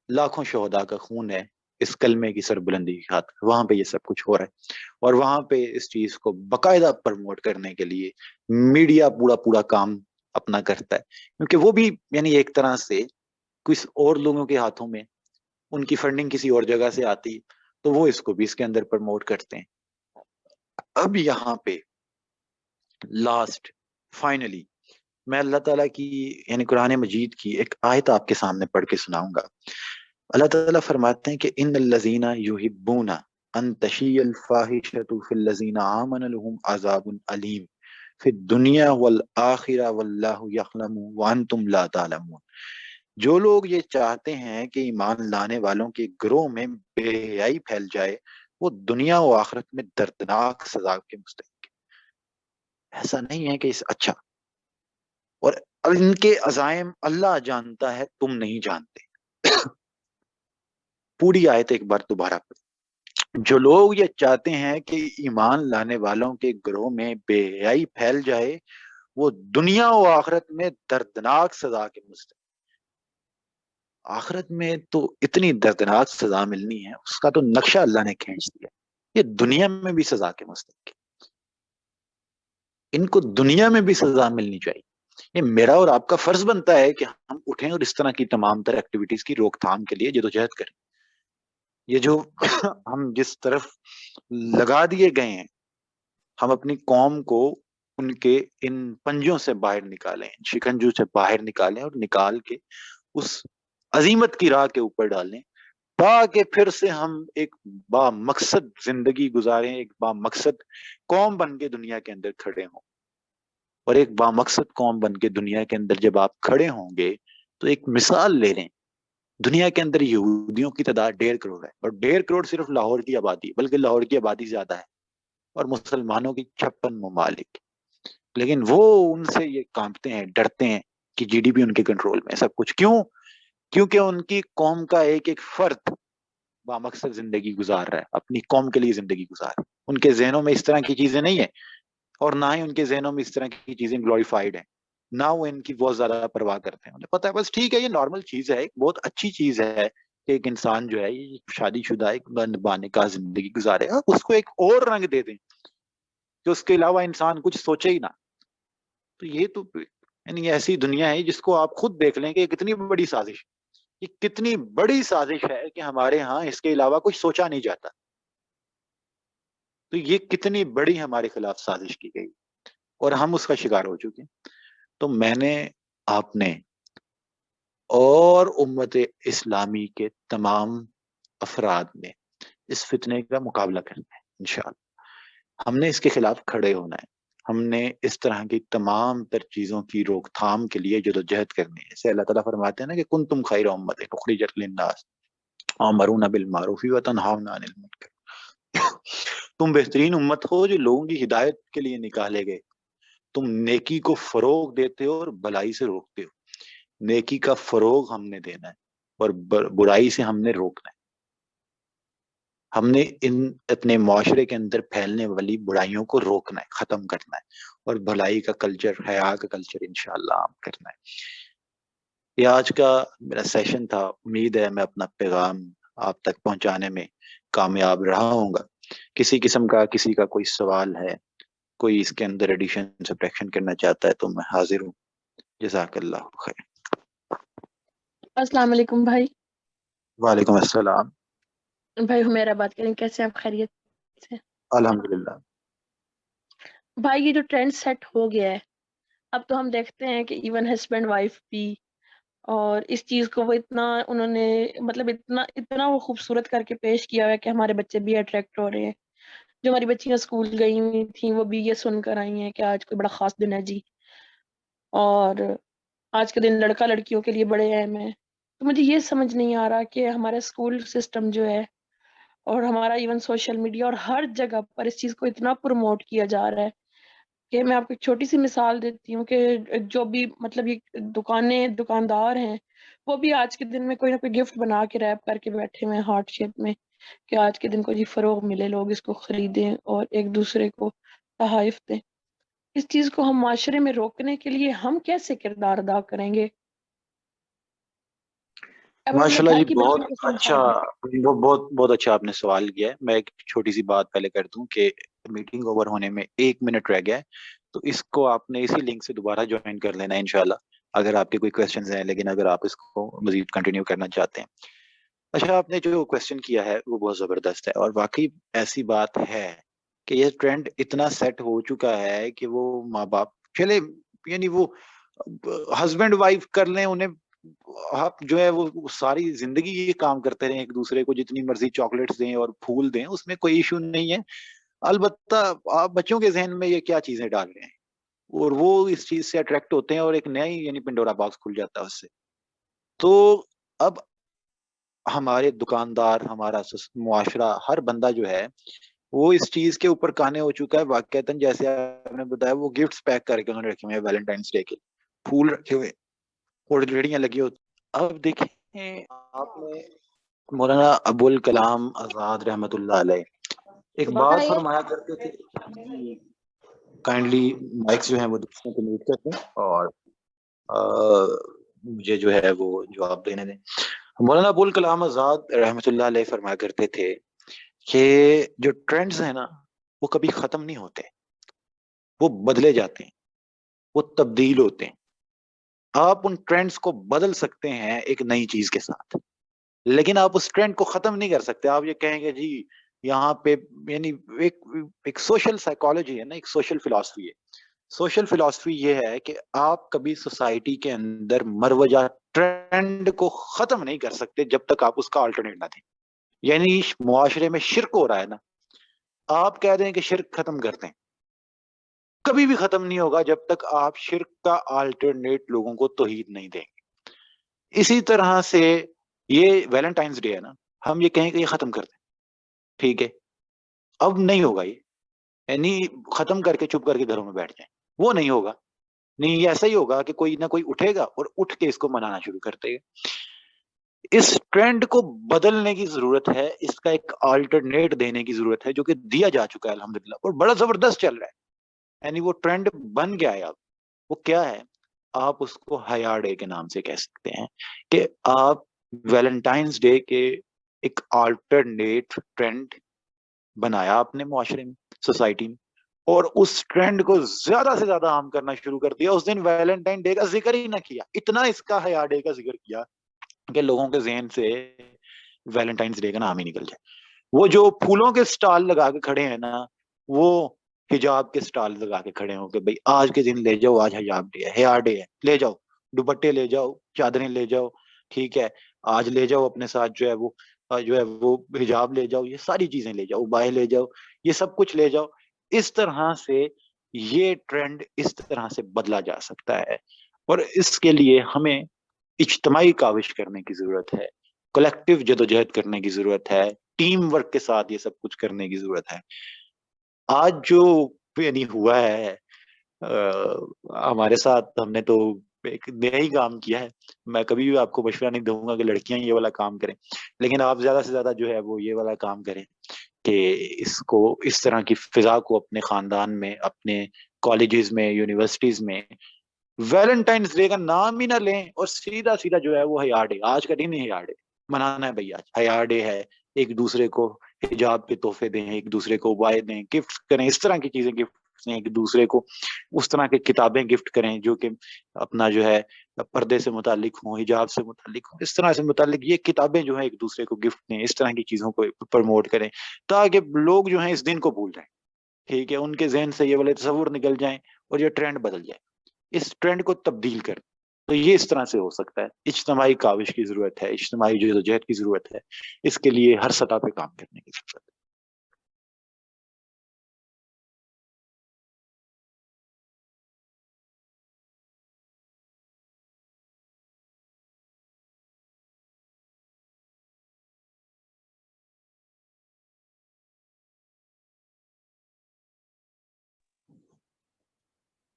لاکھوں شہداء کا خون ہے، اس کلمے کی سربلندی کی خاطر وہاں پہ یہ سب کچھ ہو رہا ہے۔ اور وہاں پہ اس چیز کو باقاعدہ پروموٹ کرنے کے لیے میڈیا پورا پورا کام اپنا کرتا ہے، کیونکہ وہ بھی یعنی ایک طرح سے کچھ اور لوگوں کے ہاتھوں میں، ان کی فنڈنگ کسی اور جگہ سے آتی، تو وہ اس کو بھی اس کے اندر پروموٹ کرتے ہیں۔ اب یہاں پہ لاسٹ فائنلی میں اللہ تعالیٰ کی یعنی قرآن مجید کی ایک آیت آپ کے سامنے پڑھ کے سناؤں گا۔ اللہ تعالیٰ فرماتے ہیں کہ ان الذین یحبون ان تشیع الفاحشۃ فی الذین آمنوا لهم عذاب علیم فی الدنیا والآخرہ واللہ یعلم وانتم لا تعلمون۔ جو لوگ یہ چاہتے ہیں کہ ایمان لانے والوں کے گروہ میں بے حیائی پھیل جائے، وہ دنیا و آخرت میں دردناک سزا کے مستحق ہیں۔ ایسا نہیں ہے کہ اس اچھا، اور ان کے عزائم اللہ جانتا ہے، تم نہیں جانتے۔ پوری آیت ایک بار دوبارہ پڑھ۔ جو لوگ یہ چاہتے ہیں کہ ایمان لانے والوں کے گروہ میں بے حیائی پھیل جائے، وہ دنیا و آخرت میں دردناک سزا کے مستحق۔ آخرت میں تو اتنی دردناک سزا ملنی ہے، اس کا تو نقشہ اللہ نے کھینچ دیا، یہ دنیا میں بھی سزا کے مستحق ہے، ان کو دنیا میں بھی سزا ملنی چاہیے۔ یہ میرا اور آپ کا فرض بنتا ہے کہ ہم اٹھیں اور اس طرح کی تمام تر ایکٹیویٹیز کی روک تھام کے لیے جدوجہد کریں۔ یہ جو ہم جس طرف لگا دیے گئے ہیں، ہم اپنی قوم کو ان کے ان پنجوں سے باہر نکالیں، شکنجوں سے باہر نکالیں، اور نکال کے اس عظیمت کی راہ کے اوپر ڈالیں، تاکہ پھر سے ہم ایک با مقصد زندگی گزاریں، ایک با مقصد قوم بن کے دنیا کے اندر کھڑے ہوں. اور ایک با مقصد قوم بن کے دنیا کے اندر جب آپ کھڑے ہوں گے تو ایک مثال لے لیں. دنیا کے اندر یہودیوں کی تعداد 1.5 کروڑ ہے، اور 1.5 کروڑ صرف لاہور کی آبادی، بلکہ لاہور کی آبادی زیادہ ہے، اور مسلمانوں کی 56 ممالک. لیکن وہ ان سے یہ کانپتے ہیں، ڈرتے ہیں کہ جی ڈی پی ان کے کنٹرول میں سب کچھ. کیوں؟ کیونکہ ان کی قوم کا ایک ایک فرد با مقصد زندگی گزار رہا ہے، اپنی قوم کے لیے زندگی گزار رہا ہے. ان کے ذہنوں میں اس طرح کی چیزیں نہیں ہیں، اور نہ ہی ان کے ذہنوں میں اس طرح کی چیزیں گلوریفائڈ ہیں، نہ وہ ان کی بہت زیادہ پرواہ کرتے ہیں. انہیں پتہ ہے بس ٹھیک ہے، یہ نارمل چیز ہے، ایک بہت اچھی چیز ہے کہ ایک انسان جو ہے یہ شادی شدہ ایک بانے کا زندگی گزارے، اس کو ایک اور رنگ دے دیں کہ اس کے علاوہ انسان کچھ سوچے ہی نہ. تو یہ تو یعنی ایسی دنیا ہے جس کو آپ خود دیکھ لیں کہ یہ کتنی بڑی سازش، یہ کتنی بڑی سازش ہے کہ ہمارے ہاں اس کے علاوہ کچھ سوچا نہیں جاتا. تو یہ کتنی بڑی ہمارے خلاف سازش کی گئی اور ہم اس کا شکار ہو چکے ہیں. تو میں نے، آپ نے اور امت اسلامی کے تمام افراد نے اس فتنے کا مقابلہ کرنا ہے انشاءاللہ. ہم نے اس کے خلاف کھڑے ہونا ہے. ہم نے اس طرح کی تمام تر چیزوں کی روک تھام کے لیے جدوجہد کرنی ہے. جیسے اللہ تعالیٰ فرماتے ہیں نا کہ کنتم خیر امت اخرجت للناس امرون بالمعروف وتنہون عن المنکر. تم بہترین امت ہو جو لوگوں کی ہدایت کے لیے نکالے گئے. تم نیکی کو فروغ دیتے ہو اور بلائی سے روکتے ہو. نیکی کا فروغ ہم نے دینا ہے اور برائی سے ہم نے روکنا ہے. ہم نے ان اپنے معاشرے کے اندر پھیلنے والی برائیوں کو روکنا ہے، ختم کرنا ہے، اور بھلائی کا کلچر، حیا کا کلچر انشاءاللہ عام کرنا ہے. یہ آج کا میرا سیشن تھا. امید ہے میں اپنا پیغام آپ تک پہنچانے میں کامیاب رہا ہوں گا. کسی قسم کا کسی کا کوئی سوال ہے، کوئی اس کے اندر ایڈیشن سبٹریکشن کرنا چاہتا ہے تو میں حاضر ہوں. جزاک اللہ خیر. السلام علیکم بھائی. وعلیکم السلام. بھائی ہمیرا بات کریں، کیسے آپ؟ خیریت سے؟ الحمدللہ. بھائی یہ جو ٹرینڈ سیٹ ہو گیا ہے، اب تو ہم دیکھتے ہیں کہ ایون ہسبینڈ وائف بھی، اور اس چیز کو وہ اتنا انہوں نے مطلب اتنا وہ خوبصورت کر کے پیش کیا ہے کہ ہمارے بچے بھی اٹریکٹ ہو رہے ہیں. جو ہماری بچیاں اسکول گئی ہوئی تھیں وہ بھی یہ سن کر آئی ہیں کہ آج کوئی بڑا خاص دن ہے جی، اور آج کے دن لڑکا لڑکیوں کے لیے بڑے اہم ہیں. تو مجھے یہ سمجھ نہیں آ رہا کہ ہمارا اسکول سسٹم جو ہے اور ہمارا ایون سوشل میڈیا اور ہر جگہ پر اس چیز کو اتنا پروموٹ کیا جا رہا ہے کہ میں آپ کو ایک چھوٹی سی مثال دیتی ہوں کہ جو بھی مطلب یہ دکاندار ہیں وہ بھی آج کے دن میں کوئی نہ کوئی گفٹ بنا کے ریپ کر کے بیٹھے ہوئے ہیں ہارٹ شیپ میں کہ آج کے دن کو جی فروغ ملے، لوگ اس کو خریدیں اور ایک دوسرے کو تحائف دیں. اس چیز کو ہم معاشرے میں روکنے کے لیے ہم کیسے کردار ادا کریں گے؟ اب اپنے ماشاءاللہ گھر جی، کی بہت بچیوں کو اچھا، سمجھائیں. بہت اچھا آپ نے سوال کیا ہے. میں ایک چھوٹی سی بات پہلے کر دوں کہ میٹنگ اوور ہونے میں 1 منٹ رہ گیا ہے، تو اس کو آپ نے اسی لنک سے دوبارہ جوائن کر لینا ہے انشاءاللہ، اگر آپ کے کوئی کویسچنز ہیں، لیکن اگر آپ اس کو مزید کنٹینیو کرنا چاہتے ہیں. اچھا، آپ نے جو کویسچن کیا ہے وہ بہت زبردست ہے، اور واقعی ایسی بات ہے کہ یہ ٹرینڈ اتنا سیٹ ہو چکا ہے کہ وہ ماں باپ چلے، یعنی وہ ہسبینڈ وائف کر لیں، انہیں آپ جو ہے وہ ساری زندگی یہ کام کرتے رہیں، ایک دوسرے کو جتنی مرضی چاکلیٹس دیں اور پھول دیں، اس میں کوئی ایشو نہیں ہے. البتہ آپ بچوں کے ذہن میں یہ کیا چیزیں ڈال رہے ہیں، اور وہ اس چیز سے اٹریکٹ ہوتے ہیں، اور ایک نیا ہی یعنی پنڈورا باکس کھل جاتا ہے اس سے. تو اب ہمارے دکاندار، ہمارا معاشرہ، ہر بندہ جو ہے وہ اس چیز کے اوپر کانے ہو چکا ہے واقعتاً. جیسے آپ نے بتایا وہ گفٹس پیک کر کے انہوں نے رکھے ہوئے ہیں، ویلنٹائنس ڈے کے پھول رکھے ہوئے اور ریڑیاں لگی ہوتی. اب دیکھیں، آپ نے مولانا ابوالکلام آزاد رحمت اللہ علیہ ایک بات فرمایا کرتے تھے. کائنڈلی مائکس جو ہیں وہ دوسروں کو میوٹ کرتے ہیں اور مجھے جو ہے وہ جواب دینے دیں. مولانا ابوالکلام آزاد رحمت اللہ علیہ فرمایا کرتے تھے کہ جو ٹرینڈز ہیں نا وہ کبھی ختم نہیں ہوتے، وہ بدلے جاتے ہیں، وہ تبدیل ہوتے ہیں. آپ ان ٹرینڈز کو بدل سکتے ہیں ایک نئی چیز کے ساتھ، لیکن آپ اس ٹرینڈ کو ختم نہیں کر سکتے. آپ یہ کہیں گے جی یہاں پہ، یعنی ایک سوشل سائیکالوجی ہے نا، ایک سوشل فلاسفی ہے سوشل فلسفی یہ ہے کہ آپ کبھی سوسائٹی کے اندر مروجہ ٹرینڈ کو ختم نہیں کر سکتے جب تک آپ اس کا آلٹرنیٹ نہ دیں. یعنی معاشرے میں شرک ہو رہا ہے نا، آپ کہہ دیں کہ شرک ختم کر دیں، کبھی بھی ختم نہیں ہوگا جب تک آپ شرک کا آلٹرنیٹ لوگوں کو توحید نہیں دیں گے. اسی طرح سے یہ ویلنٹائنس ڈے ہے نا، ہم یہ کہیں کہ یہ ختم کر دیں، ٹھیک ہے، اب نہیں ہوگا یہ، یعنی ختم کر کے چپ کر کے گھروں میں بیٹھ جائیں، وہ نہیں ہوگا. نہیں، یہ ایسا ہی ہوگا کہ کوئی نہ کوئی اٹھے گا اور اٹھ کے اس کو منانا شروع کر دے گا. اس ٹرینڈ کو بدلنے کی ضرورت ہے، اس کا ایک آلٹرنیٹ دینے کی ضرورت ہے، جو کہ دیا جا چکا ہے الحمدللہ اور بڑا زبردست چل رہا ہے. یعنی وہ ٹرینڈ بن گیا ہے اب. وہ کیا ہے؟ آپ اس کو حیا ڈے کے نام سے کہہ سکتے ہیں کہ آپ ویلنٹائنس ڈے کے ایک آلٹرنیٹ ٹرینڈ بنایا اپنے معاشرے میں، سوسائٹی میں، اور اس ٹرینڈ کو زیادہ سے زیادہ عام کرنا شروع کر دیا. اس دن ویلنٹائن ڈے کا ذکر ہی نہ کیا، اتنا اس کا حیا ڈے کا ذکر کیا کہ لوگوں کے ذہن سے ویلنٹائنس ڈے کا نام ہی نکل جائے. وہ جو پھولوں کے سٹال لگا کے کھڑے ہیں نا، وہ حجاب کے سٹال لگا کے کھڑے ہوں کہ بھئی آج کے دن لے جاؤ، آج حجاب ڈے ہے، حیا ڈے ہے، لے جاؤ دوپٹے، لے جاؤ چادریں، لے جاؤ، ٹھیک ہے، آج لے جاؤ اپنے ساتھ جو ہے وہ حجاب لے جاؤ، یہ ساری چیزیں لے جاؤ، بائیں لے جاؤ، یہ سب کچھ لے جاؤ. اس طرح سے یہ ٹرینڈ اس طرح سے بدلا جا سکتا ہے، اور اس کے لیے ہمیں اجتماعی کاوش کرنے کی ضرورت ہے، کلیکٹیو جدوجہد کرنے کی ضرورت ہے، ٹیم ورک کے ساتھ یہ سب کچھ کرنے کی ضرورت ہے. آج جو یعنی ہوا ہے ہمارے ساتھ، ہم نے تو ایک نیا ہی کام کیا ہے. میں کبھی بھی آپ کو مشورہ نہیں دوں گا کہ لڑکیاں یہ والا کام کریں، لیکن آپ زیادہ سے زیادہ جو ہے وہ یہ والا کام کریں کہ اس طرح کی فضا کو اپنے خاندان میں، اپنے کالجز میں، یونیورسٹیز میں ویلنٹائنس ڈے کا نام ہی نہ لیں، اور سیدھا سیدھا جو ہے وہ حیا ڈے، آج کا دن ہی حیا ڈے منانا ہے بھائی. آج حیا ڈے ہے، ایک دوسرے کو حجاب کے تحفے دیں، ایک دوسرے کو وائے دیں، گفٹ کریں، اس طرح کی چیزیں گفٹ دیں ایک دوسرے کو، اس طرح کی کتابیں گفٹ کریں جو کہ اپنا جو ہے پردے سے متعلق ہوں، حجاب سے متعلق ہوں، اس طرح سے متعلق یہ کتابیں جو ہیں ایک دوسرے کو گفٹ دیں. اس طرح کی چیزوں کو پروموٹ کریں تاکہ لوگ جو ہیں اس دن کو بھول جائیں، ٹھیک ہے، ان کے ذہن سے یہ والے تصور نکل جائیں اور یہ ٹرینڈ بدل جائے، اس ٹرینڈ کو تبدیل کر. تو یہ اس طرح سے ہو سکتا ہے. اجتماعی کاوش کی ضرورت ہے، اجتماعی جدوجہد کی ضرورت ہے، اس کے لیے ہر سطح پہ کام کرنے کی ضرورت ہے.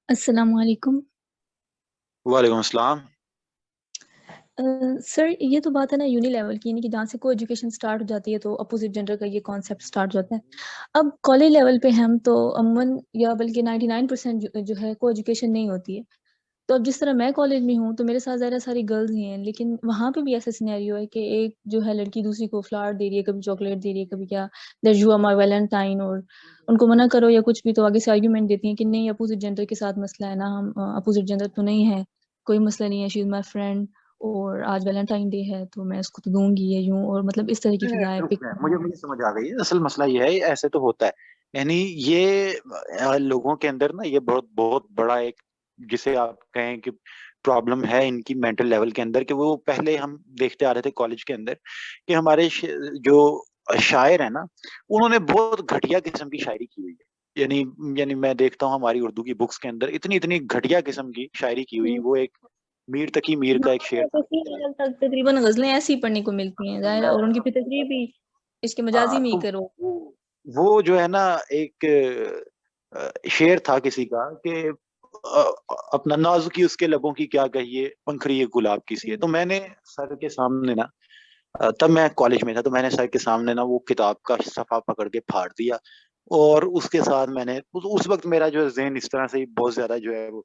السلام علیکم. وعلیکم السلام. سر یہ تو بات ہے نا یونی لیول کی، یعنی کہ جہاں سے کو ایجوکیشن سٹارٹ ہو جاتی ہے تو اپوزٹ جینڈر کا یہ کانسیپٹ سٹارٹ ہوتا ہے. اب کالج لیول پہ ہم تو عموماً یا بلکہ 99% جو ہے کو ایجوکیشن نہیں ہوتی ہے. تو اب جس طرح میں کالج میں ہوں تو میرے ساتھ ظاہر ساری گرلز ہی ہیں، لیکن وہاں پہ بھی ایسا سینیریو ہے کہ ایک جو ہے لڑکی دوسری کو فلاور دے رہی ہے، کبھی چاکلیٹ دے رہی ہے، کبھی کیا that you are my valentine, اور ان کو منع کرو یا کچھ بھی تو آگے سے آرگیومنٹ دیتی ہیں کہ نہیں اپوزٹ جینڈر کے ساتھ مسئلہ ہے نا، ہم اپوزٹ جینڈر تو نہیں ہے، کوئی مسئلہ نہیں ہے، شی از مائی فرینڈ، اور آج ویلنٹائن ڈے ہے تو میں اس کو تو دوں گی یا یوں، اور مطلب اس طرح کی فضائیں پک. مجھے سمجھ آ گئی. اصل مسئلہ یہ ہے، ایسے تو ہوتا ہے، یعنی یہ لوگوں کے اندر نا یہ بہت بہت بڑا ایک، جسے آپ کہیں کہ پرابلم ہے ان کی مینٹل لیول کے اندر، کہ وہ پہلے ہم دیکھتے آ رہے تھے کالج کے اندر کہ ہمارے جو شاعر ہیں نا، انہوں نے بہت گھٹیا قسم کی شاعری کی ہوئی ہے. یعنی میں دیکھتا ہوں ہماری اردو کی بکس کے اندر اتنی گھٹیا قسم کی شاعری کی ہوئی. وہ ایک میر تقی میر کا ایک شعر تھا. تقریباً غزلیں ایسی پڑھنے کو ملتی ہیں ظاہر، اور ان کی تقریر بھی اس کے مجازی میں ہی کرو. وہ جو ہے نا ایک شعر تھا کسی کا کہ اپنا نازکی اس کے لبوں کی کیا کہیے، پنکھڑی گلاب کی سی ہے. تو میں نے سر کے سامنے نا، تب میں کالج میں تھا، تو میں نے سر کے سامنے نا وہ کتاب کا صفحہ پکڑ کے پھاڑ دیا، اور اس کے ساتھ میں نے اس وقت میرا جو ذہن اس طرح سے بہت زیادہ جو ہے وہ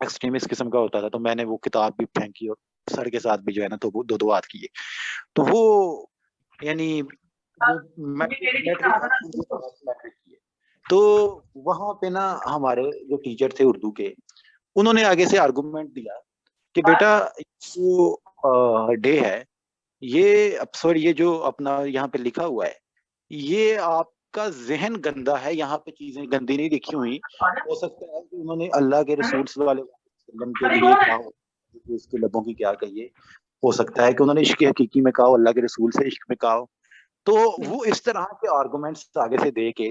ایکسٹریمسٹ قسم کا ہوتا تھا، تو میں نے وہ کتاب بھی پھینکی اور سر کے ساتھ بھی جو ہے نا تو وہ دو ہاتھ کیے. تو وہ یعنی تو وہاں پہ نا ہمارے جو ٹیچر تھے اردو کے، انہوں نے آگے سے آرگومنٹ دیا کہ بیٹا جو ڈے ہے، یہ سوری یہ جو اپنا یہاں پہ لکھا ہوا ہے، یہ آپ کا ذہن گندا ہے, یہاں پہ چیزیں گندی نہیں لکھی ہوئی. ہو سکتا ہے کہ انہوں نے اللہ کے رسول صلی اللہ علیہ وسلم کے لیے کہا ہو, اس کے لبوں کی کیا کہیے, ہو سکتا ہے کہ انہوں نے عشق حقیقی میں کہا ہو, اللہ کے رسول سے عشق میں کہا ہو. تو وہ اس طرح کے آرگومنٹس آگے سے دے کے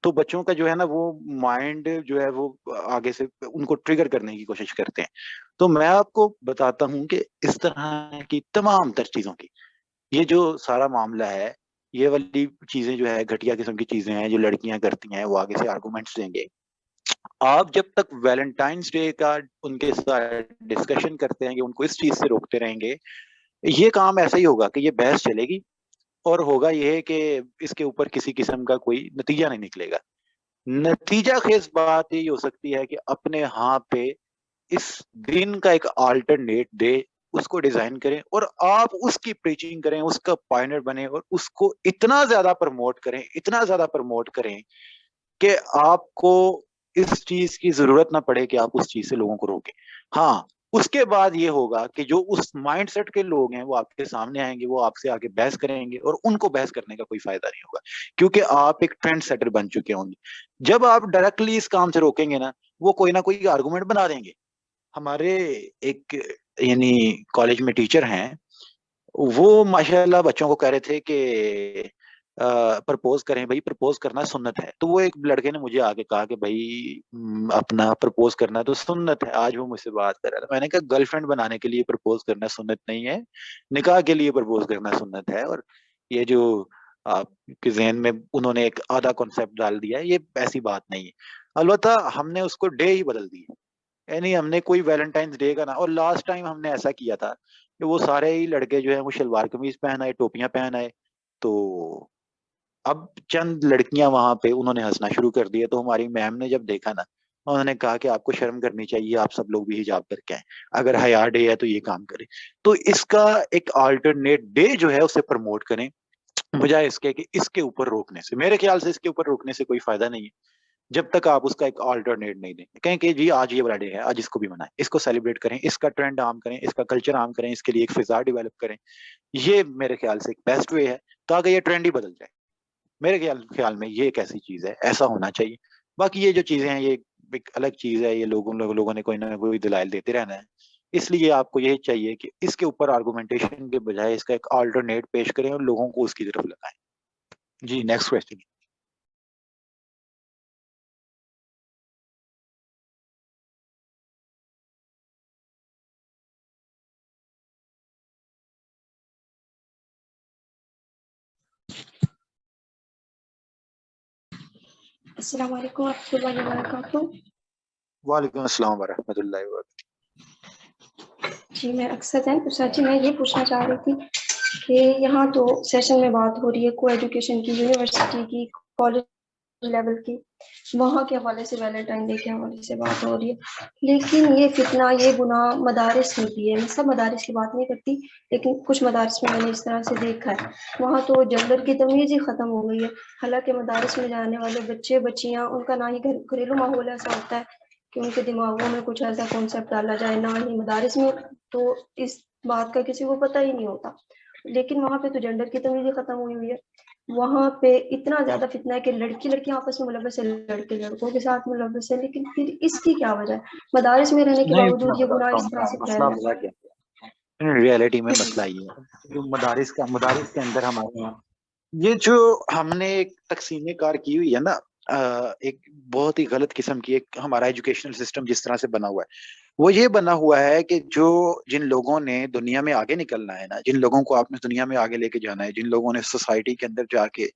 تو بچوں کا جو ہے نا وہ مائنڈ جو ہے وہ آگے سے ان کو ٹریگر کرنے کی کوشش کرتے ہیں. تو میں آپ کو بتاتا ہوں کہ اس طرح کی تمام تر چیزوں کی, یہ جو سارا معاملہ ہے, یہ والی چیزیں جو ہے گھٹیا قسم کی چیزیں ہیں جو لڑکیاں کرتی ہیں, وہ آگے سے آرگومنٹس دیں گے. آپ جب تک ویلنٹائنس ڈے کا ان کے ساتھ ڈسکشن کرتے ہیں کہ ان کو اس چیز سے روکتے رہیں گے, یہ کام ایسا ہی ہوگا کہ یہ بحث چلے گی اور ہوگا یہ کہ اس کے اوپر کسی قسم کا کوئی نتیجہ نہیں نکلے گا. نتیجہ خیز بات یہ ہو سکتی ہے کہ اپنے ہاں پہ اس دن کا ایک آلٹرنیٹ دے, اس کو ڈیزائن کریں اور آپ اس کی پریچنگ کریں, اس کا پائنر بنے اور اس کو اتنا زیادہ پروموٹ کریں کہ آپ کو اس چیز کی ضرورت نہ پڑے کہ آپ اس چیز سے لوگوں کو روکیں. ہاں, اس کے بعد یہ ہوگا کہ جو اس مائنڈ سیٹ کے لوگ ہیں وہ آپ کے سامنے آئیں گے, وہ آپ سے آگے بحث کریں گے اور ان کو بحث کرنے کا کوئی فائدہ نہیں ہوگا, کیونکہ آپ ایک ٹرینڈ سیٹر بن چکے ہوں گے. جب آپ ڈائریکٹلی اس کام سے روکیں گے نا, وہ کوئی نہ کوئی آرگومنٹ بنا دیں گے. ہمارے ایک یعنی کالج میں ٹیچر ہیں, وہ ماشاءاللہ بچوں کو کہہ رہے تھے کہ پرپوز کریں بھائی, پرپوز کرنا سنت ہے. تو وہ ایک لڑکے نے مجھے آگے کہا کہ بھائی اپنا پرپوز کرنا تو سنت ہے. آج وہ مجھ سے بات کر رہا تھا, میں نے کہا گرل فرینڈ بنانے کے لیے پرپوز کرنا سنت نہیں ہے, نکاح کے لیے پرپوز کرنا سنت ہے. اور یہ جو آپ کے ذہن میں انہوں نے ایک آدھا کانسیپٹ ڈال دیا ہے, یہ ایسی بات نہیں ہے. البتہ ہم نے اس کو ڈے ہی بدل دی, یعنی ہم نے کوئی ویلنٹائنس ڈے کا نا, اور لاسٹ ٹائم ہم نے ایسا کیا تھا کہ وہ سارے ہی لڑکے جو ہیں وہ شلوار قمیض پہن آئے, ٹوپیاں پہن آئے. تو اب چند لڑکیاں وہاں پہ انہوں نے ہنسنا شروع کر دیا. تو ہماری میم نے جب دیکھا نا, انہوں نے کہا کہ آپ کو شرم کرنی چاہیے, آپ سب لوگ بھی حجاب کر کے آئیں, اگر حیا ڈے ہے تو یہ کام کریں. تو اس کا ایک آلٹرنیٹ ڈے جو ہے اسے پروموٹ کریں, بجائے اس کے کہ اس کے اوپر روکنے سے. میرے خیال سے اس کے اوپر روکنے سے کوئی فائدہ نہیں ہے جب تک آپ اس کا ایک آلٹرنیٹ نہیں دیں. کہیں کہ جی آج یہ والا ڈے ہے, آج اس کو بھی منائیں, اس کو سیلیبریٹ کریں, اس کا ٹرینڈ عام کریں, اس کا کلچر عام کریں, اس کے لیے ایک فضا ڈیولپ کریں. یہ میرے خیال سے ایک بیسٹ وے ہے تاکہ یہ ٹرینڈ ہی بدل جائے. میرے خیال میں یہ ایک ایسی چیز ہے, ایسا ہونا چاہیے. باقی یہ جو چیزیں ہیں یہ ایک الگ چیز ہے, یہ لوگوں نے کوئی نہ کوئی دلائل دیتے رہنا ہے. اس لیے آپ کو یہی چاہیے کہ اس کے اوپر آرگومنٹیشن کے بجائے اس کا ایک آلٹرنیٹ پیش کریں اور لوگوں کو اس کی طرف لگائیں. جی نیکسٹ کوسچن. السلام علیکم ورحمۃ اللہ وبرکاتہ. وعلیکم السلام ورحمۃ اللہ وبرکاتہ. جی میں اکثر جی میں یہ پوچھنا چاہ رہی تھی کہ یہاں تو سیشن میں بات ہو رہی ہے کو ایجوکیشن کی, یونیورسٹی کی, کالج لیول کی, وہاں کے حوالے سے ویلنٹائن ڈے کے حوالے سے بات ہو رہی ہے, لیکن یہ فتنہ یہ گناہ مدارس میں بھی ہے. میں سب مدارس کی بات نہیں کرتی, لیکن کچھ مدارس میں نے اس طرح سے دیکھا ہے, وہاں تو جنڈر کی تمیز ہی ختم ہو گئی ہے. حالانکہ مدارس میں جانے والے بچے بچیاں, ان کا نہ ہی گھریلو ماحول ایسا ہوتا ہے کہ ان کے دماغوں میں کچھ ایسا کانسیپٹ ڈالا جائے, نہ ہی مدارس میں تو اس بات کا کسی کو پتہ ہی نہیں ہوتا. لیکن وہاں پہ تو جنڈر کی تمیز ہی ختم ہوئی ہے. وہاں پہ اتنا زیادہ فتنہ ہے کہ لڑکیاں آپس میں ملوث ہے, لڑکے لڑکوں کے ساتھ ملوث ہے. لیکن پھر اس کی کیا وجہ ہے؟ مدارس میں رہنے کے نہیں, باوجود یہ گناہ اس طرح سے پھیل مسئلہ رہا پتا کیا ہے, ریئلٹی میں مسئلہ یہ ہے جو مدارس کے اندر ہمارے یہاں یہ جو ہم نے ایک تقسیم کار کی ہوئی ہے نا, ایک بہت ہی غلط قسم کی ایک ہمارا ایجوکیشنل سسٹم جس طرح سے بنا ہوا ہے, وہ یہ بنا ہوا ہے کہ جن لوگوں نے دنیا میں آگے نکلنا ہے نا, جن لوگوں کو آپ نے دنیا میں آگے لے کے جانا ہے, جن لوگوں نے سوسائٹی کے اندر جا کے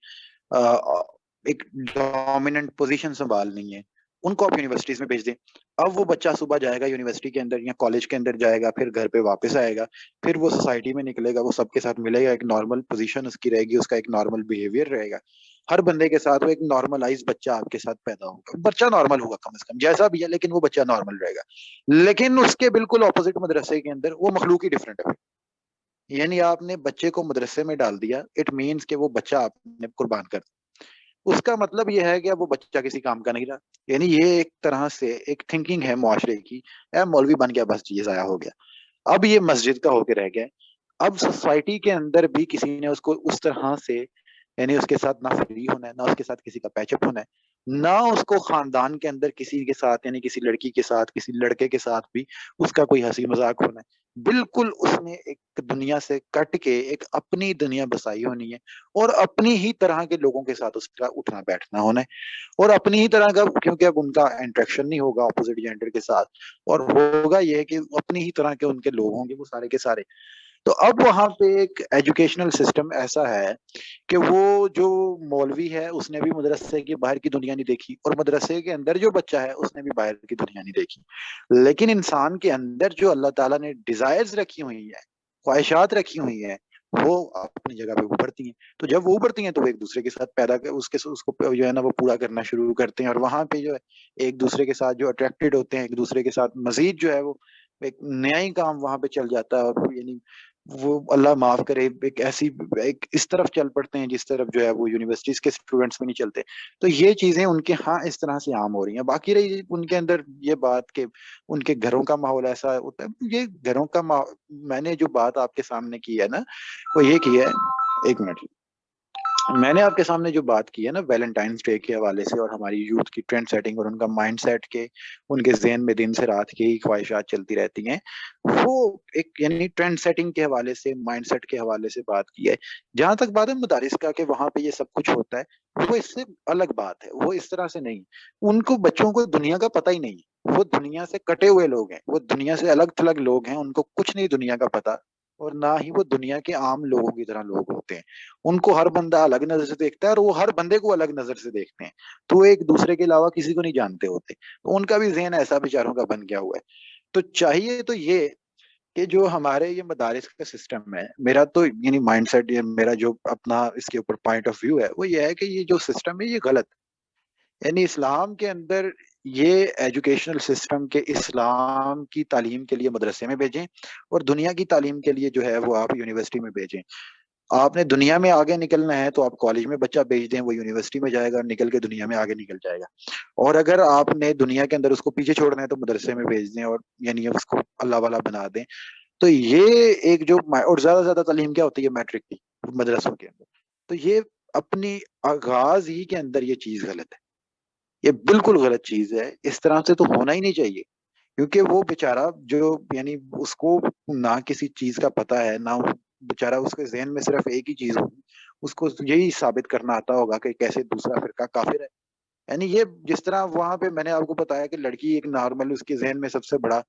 ایک ڈومیننٹ پوزیشن سنبھالنی ہے, ان کو آپ یونیورسٹیز میں بھیج دیں. اب وہ بچہ صبح جائے گا یونیورسٹی کے اندر یا کالج کے اندر جائے گا, پھر گھر پہ واپس آئے گا, پھر وہ سوسائٹی میں نکلے گا, وہ سب کے ساتھ ملے گا, ایک نارمل پوزیشن اس کی رہے گی, اس کا ایک نارمل بیہیویئر رہے گا. ہر بندے کے ساتھ وہ ایک نارملائز بچہ آپ کے ساتھ پیدا ہوگا. بچہ نارمل ہوگا کم از کم, جیسا بھی ہے, لیکن وہ بچہ نارمل رہے گا. لیکن اس کے بالکل اپوزٹ مدرسے کے اندر وہ مخلوق ہی ڈفرینٹ ہے. یعنی آپ نے بچے کو مدرسے میں ڈال دیا, اٹ مینس کہ وہ بچہ آپ نے قربان کر دیا. اس کا مطلب یہ ہے کہ اب وہ بچہ کسی کام کا نہیں رہا. یعنی یہ ایک طرح سے ایک تھنکنگ ہے معاشرے کی, مولوی بن گیا بس یہ ضائع ہو گیا, اب یہ مسجد کا ہو کے رہ گیا. اب سوسائٹی کے اندر بھی کسی نے اس کو اس طرح سے یعنی اس کے ساتھ نہ فری ہونا ہے، نہ اس کے ساتھ کسی کا پیچ اپ ہونا ہے، نہ اس کو خاندان کے اندر کسی کے ساتھ یعنی کسی لڑکی کے ساتھ کسی لڑکے کے ساتھ بھی اس کا کوئی ہنسی مذاق ہونا ہے. بالکل اس نے ایک دنیا سے کٹ کے ایک اپنی دنیا بسائی ہونی ہے اور اپنی ہی طرح کے لوگوں کے ساتھ اس کا اٹھنا بیٹھنا ہونا ہے اور اپنی ہی طرح کا، کیونکہ اب ان کا انٹریکشن نہیں ہوگا اپوزٹ جینڈر کے ساتھ، اور ہوگا یہ کہ اپنی ہی طرح کے ان کے لوگ ہوں گے وہ سارے کے سارے. تو اب وہاں پہ ایک ایجوکیشنل سسٹم ایسا ہے کہ وہ جو مولوی ہے اس نے بھی مدرسے کی باہر کی دنیا نہیں دیکھی اور مدرسے کے اندر جو بچہ ہے اس نے بھی باہر کی دنیا نہیں دیکھی، لیکن انسان کے اندر جو اللہ تعالیٰ نے ڈیزائرز رکھی ہوئی ہیں، خواہشات رکھی ہوئی ہیں، وہ اپنی جگہ پہ ابھرتی ہیں. تو جب وہ ابھرتی ہیں تو وہ ایک دوسرے کے ساتھ اس کو جو ہے نا وہ پورا کرنا شروع کرتے ہیں، اور وہاں پہ جو ہے ایک دوسرے کے ساتھ جو اٹریکٹڈ ہوتے ہیں ایک دوسرے کے ساتھ مزید جو ہے وہ ایک نیا ہی کام وہاں پہ چل جاتا ہے، اور یعنی وہ اللہ معاف کرے ایک اس طرف چل پڑتے ہیں جس طرف جو ہے وہ یونیورسٹیز کے اسٹوڈنٹس میں نہیں چلتے. تو یہ چیزیں ان کے ہاں اس طرح سے عام ہو رہی ہیں. باقی رہی ان کے اندر یہ بات کہ ان کے گھروں کا ماحول ایسا ہوتا ہے، یہ گھروں کا میں نے جو بات آپ کے سامنے کی ہے نا وہ یہ کی ہے، ایک منٹ، میں نے آپ کے سامنے جو بات کی ہے نا ویلنٹائنس ڈے کے حوالے سے اور ہماری یوتھ کی ٹرینڈ سیٹنگ اور ان کا مائنڈ سیٹ کے ان کے ذہن میں دن سے رات کی ہی خواہشات چلتی رہتی ہیں، وہ ایک یعنی ٹرینڈ سیٹنگ کے حوالے سے مائنڈ سیٹ کے حوالے سے بات کی ہے. جہاں تک بات ہے مدارس کا کہ وہاں پہ یہ سب کچھ ہوتا ہے، وہ اس سے الگ بات ہے، وہ اس طرح سے نہیں. ان کو بچوں کو دنیا کا پتہ ہی نہیں ہے، وہ دنیا سے کٹے ہوئے لوگ ہیں، وہ دنیا سے الگ تھلگ لوگ ہیں، ان کو کچھ نہیں دنیا کا پتہ، اور نہ ہی وہ دنیا کے عام لوگوں کی طرح لوگ ہوتے ہیں. ان کو ہر بندہ الگ نظر سے دیکھتا ہے اور وہ ہر بندے کو الگ نظر سے دیکھتے ہیں، تو وہ ایک دوسرے کے علاوہ کسی کو نہیں جانتے ہوتے. تو ان کا بھی ذہن ایسا بیچاروں کا بن گیا ہوا ہے. تو چاہیے تو یہ کہ جو ہمارے یہ مدارس کا سسٹم ہے، میرا تو یعنی مائنڈ سیٹ، یہ میرا جو اپنا اس کے اوپر پوائنٹ آف ویو ہے وہ یہ ہے کہ یہ جو سسٹم ہے یہ غلط. یعنی اسلام کے اندر یہ ایجوکیشنل سسٹم کے اسلام کی تعلیم کے لیے مدرسے میں بھیجیں اور دنیا کی تعلیم کے لیے جو ہے وہ آپ یونیورسٹی میں بھیجیں. آپ نے دنیا میں آگے نکلنا ہے تو آپ کالج میں بچہ بھیج دیں، وہ یونیورسٹی میں جائے گا، نکل کے دنیا میں آگے نکل جائے گا. اور اگر آپ نے دنیا کے اندر اس کو پیچھے چھوڑنا ہے تو مدرسے میں بھیج دیں اور یعنی اس کو اللہ والا بنا دیں. تو یہ ایک جو اور زیادہ سے زیادہ تعلیم کیا ہوتی ہے میٹرک کی مدرسوں کے اندر. تو یہ اپنی آغاز ہی کے اندر یہ چیز غلط ہے، یہ بالکل غلط چیز ہے. اس طرح سے تو ہونا ہی نہیں چاہیے، کیونکہ وہ بیچارہ جو یعنی اس کو نہ کسی چیز کا پتہ ہے، نہ بیچارہ اس کے ذہن میں صرف ایک ہی چیز ہوگی، اس کو یہی ثابت کرنا آتا ہوگا کہ کیسے دوسرا فرقہ کافر ہے. یعنی یہ جس طرح وہاں پہ میں نے آپ کو بتایا کہ لڑکی ایک نارمل اس کے ذہن میں سب سے بڑا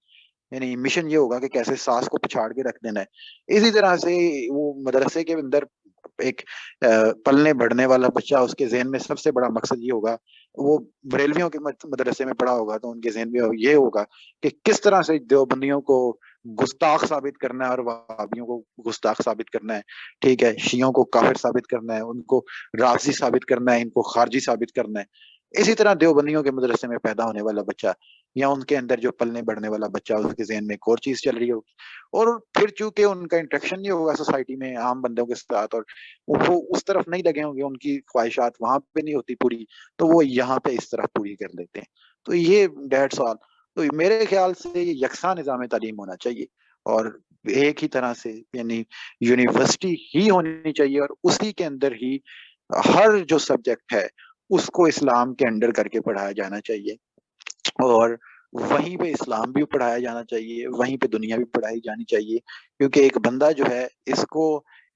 یعنی مشن یہ ہوگا کہ کیسے ساس کو پچھاڑ کے رکھ دینا ہے، اسی طرح سے وہ مدرسے کے اندر ایک پلنے بڑھنے والا بچہ اس کے ذہن میں سب سے بڑا مقصد یہ ہوگا، وہ بریلویوں کے مدرسے میں پڑھا ہوگا تو ان کے ذہن میں یہ ہوگا کہ کس طرح سے دیوبندیوں کو گستاخ ثابت کرنا ہے اور وہابیوں کو گستاخ ثابت کرنا ہے، ٹھیک ہے، شیعوں کو کافر ثابت کرنا ہے، ان کو رافضی ثابت کرنا ہے، ان کو خارجی ثابت کرنا ہے. اسی طرح دیوبندیوں کے مدرسے میں پیدا ہونے والا بچہ یا ان کے اندر جو پلنے بڑھنے والا بچہ اس کے ذہن میں ایک اور چیز چل رہی ہوگی، اور پھر چونکہ ان کا انٹریکشن نہیں ہوگا سوسائٹی میں عام بندوں کے ساتھ اور وہ اس طرف نہیں لگے ہوں گے، ان کی خواہشات وہاں پہ نہیں ہوتی پوری، تو وہ یہاں پہ اس طرح پوری کر لیتے ہیں. تو یہ دیٹس آل. تو میرے خیال سے یہ یکساں نظام تعلیم ہونا چاہیے اور ایک ہی طرح سے یعنی یونیورسٹی ہی ہونی چاہیے اور اسی کے اندر ہی ہر جو سبجیکٹ ہے اس کو اسلام کے انڈر کر کے پڑھایا جانا چاہیے اور وہیں پہ اسلام بھی پڑھایا جانا چاہیے، وہیں پہ دنیا بھی پڑھائی جانی چاہیے. کیونکہ ایک بندہ جو ہے اس کو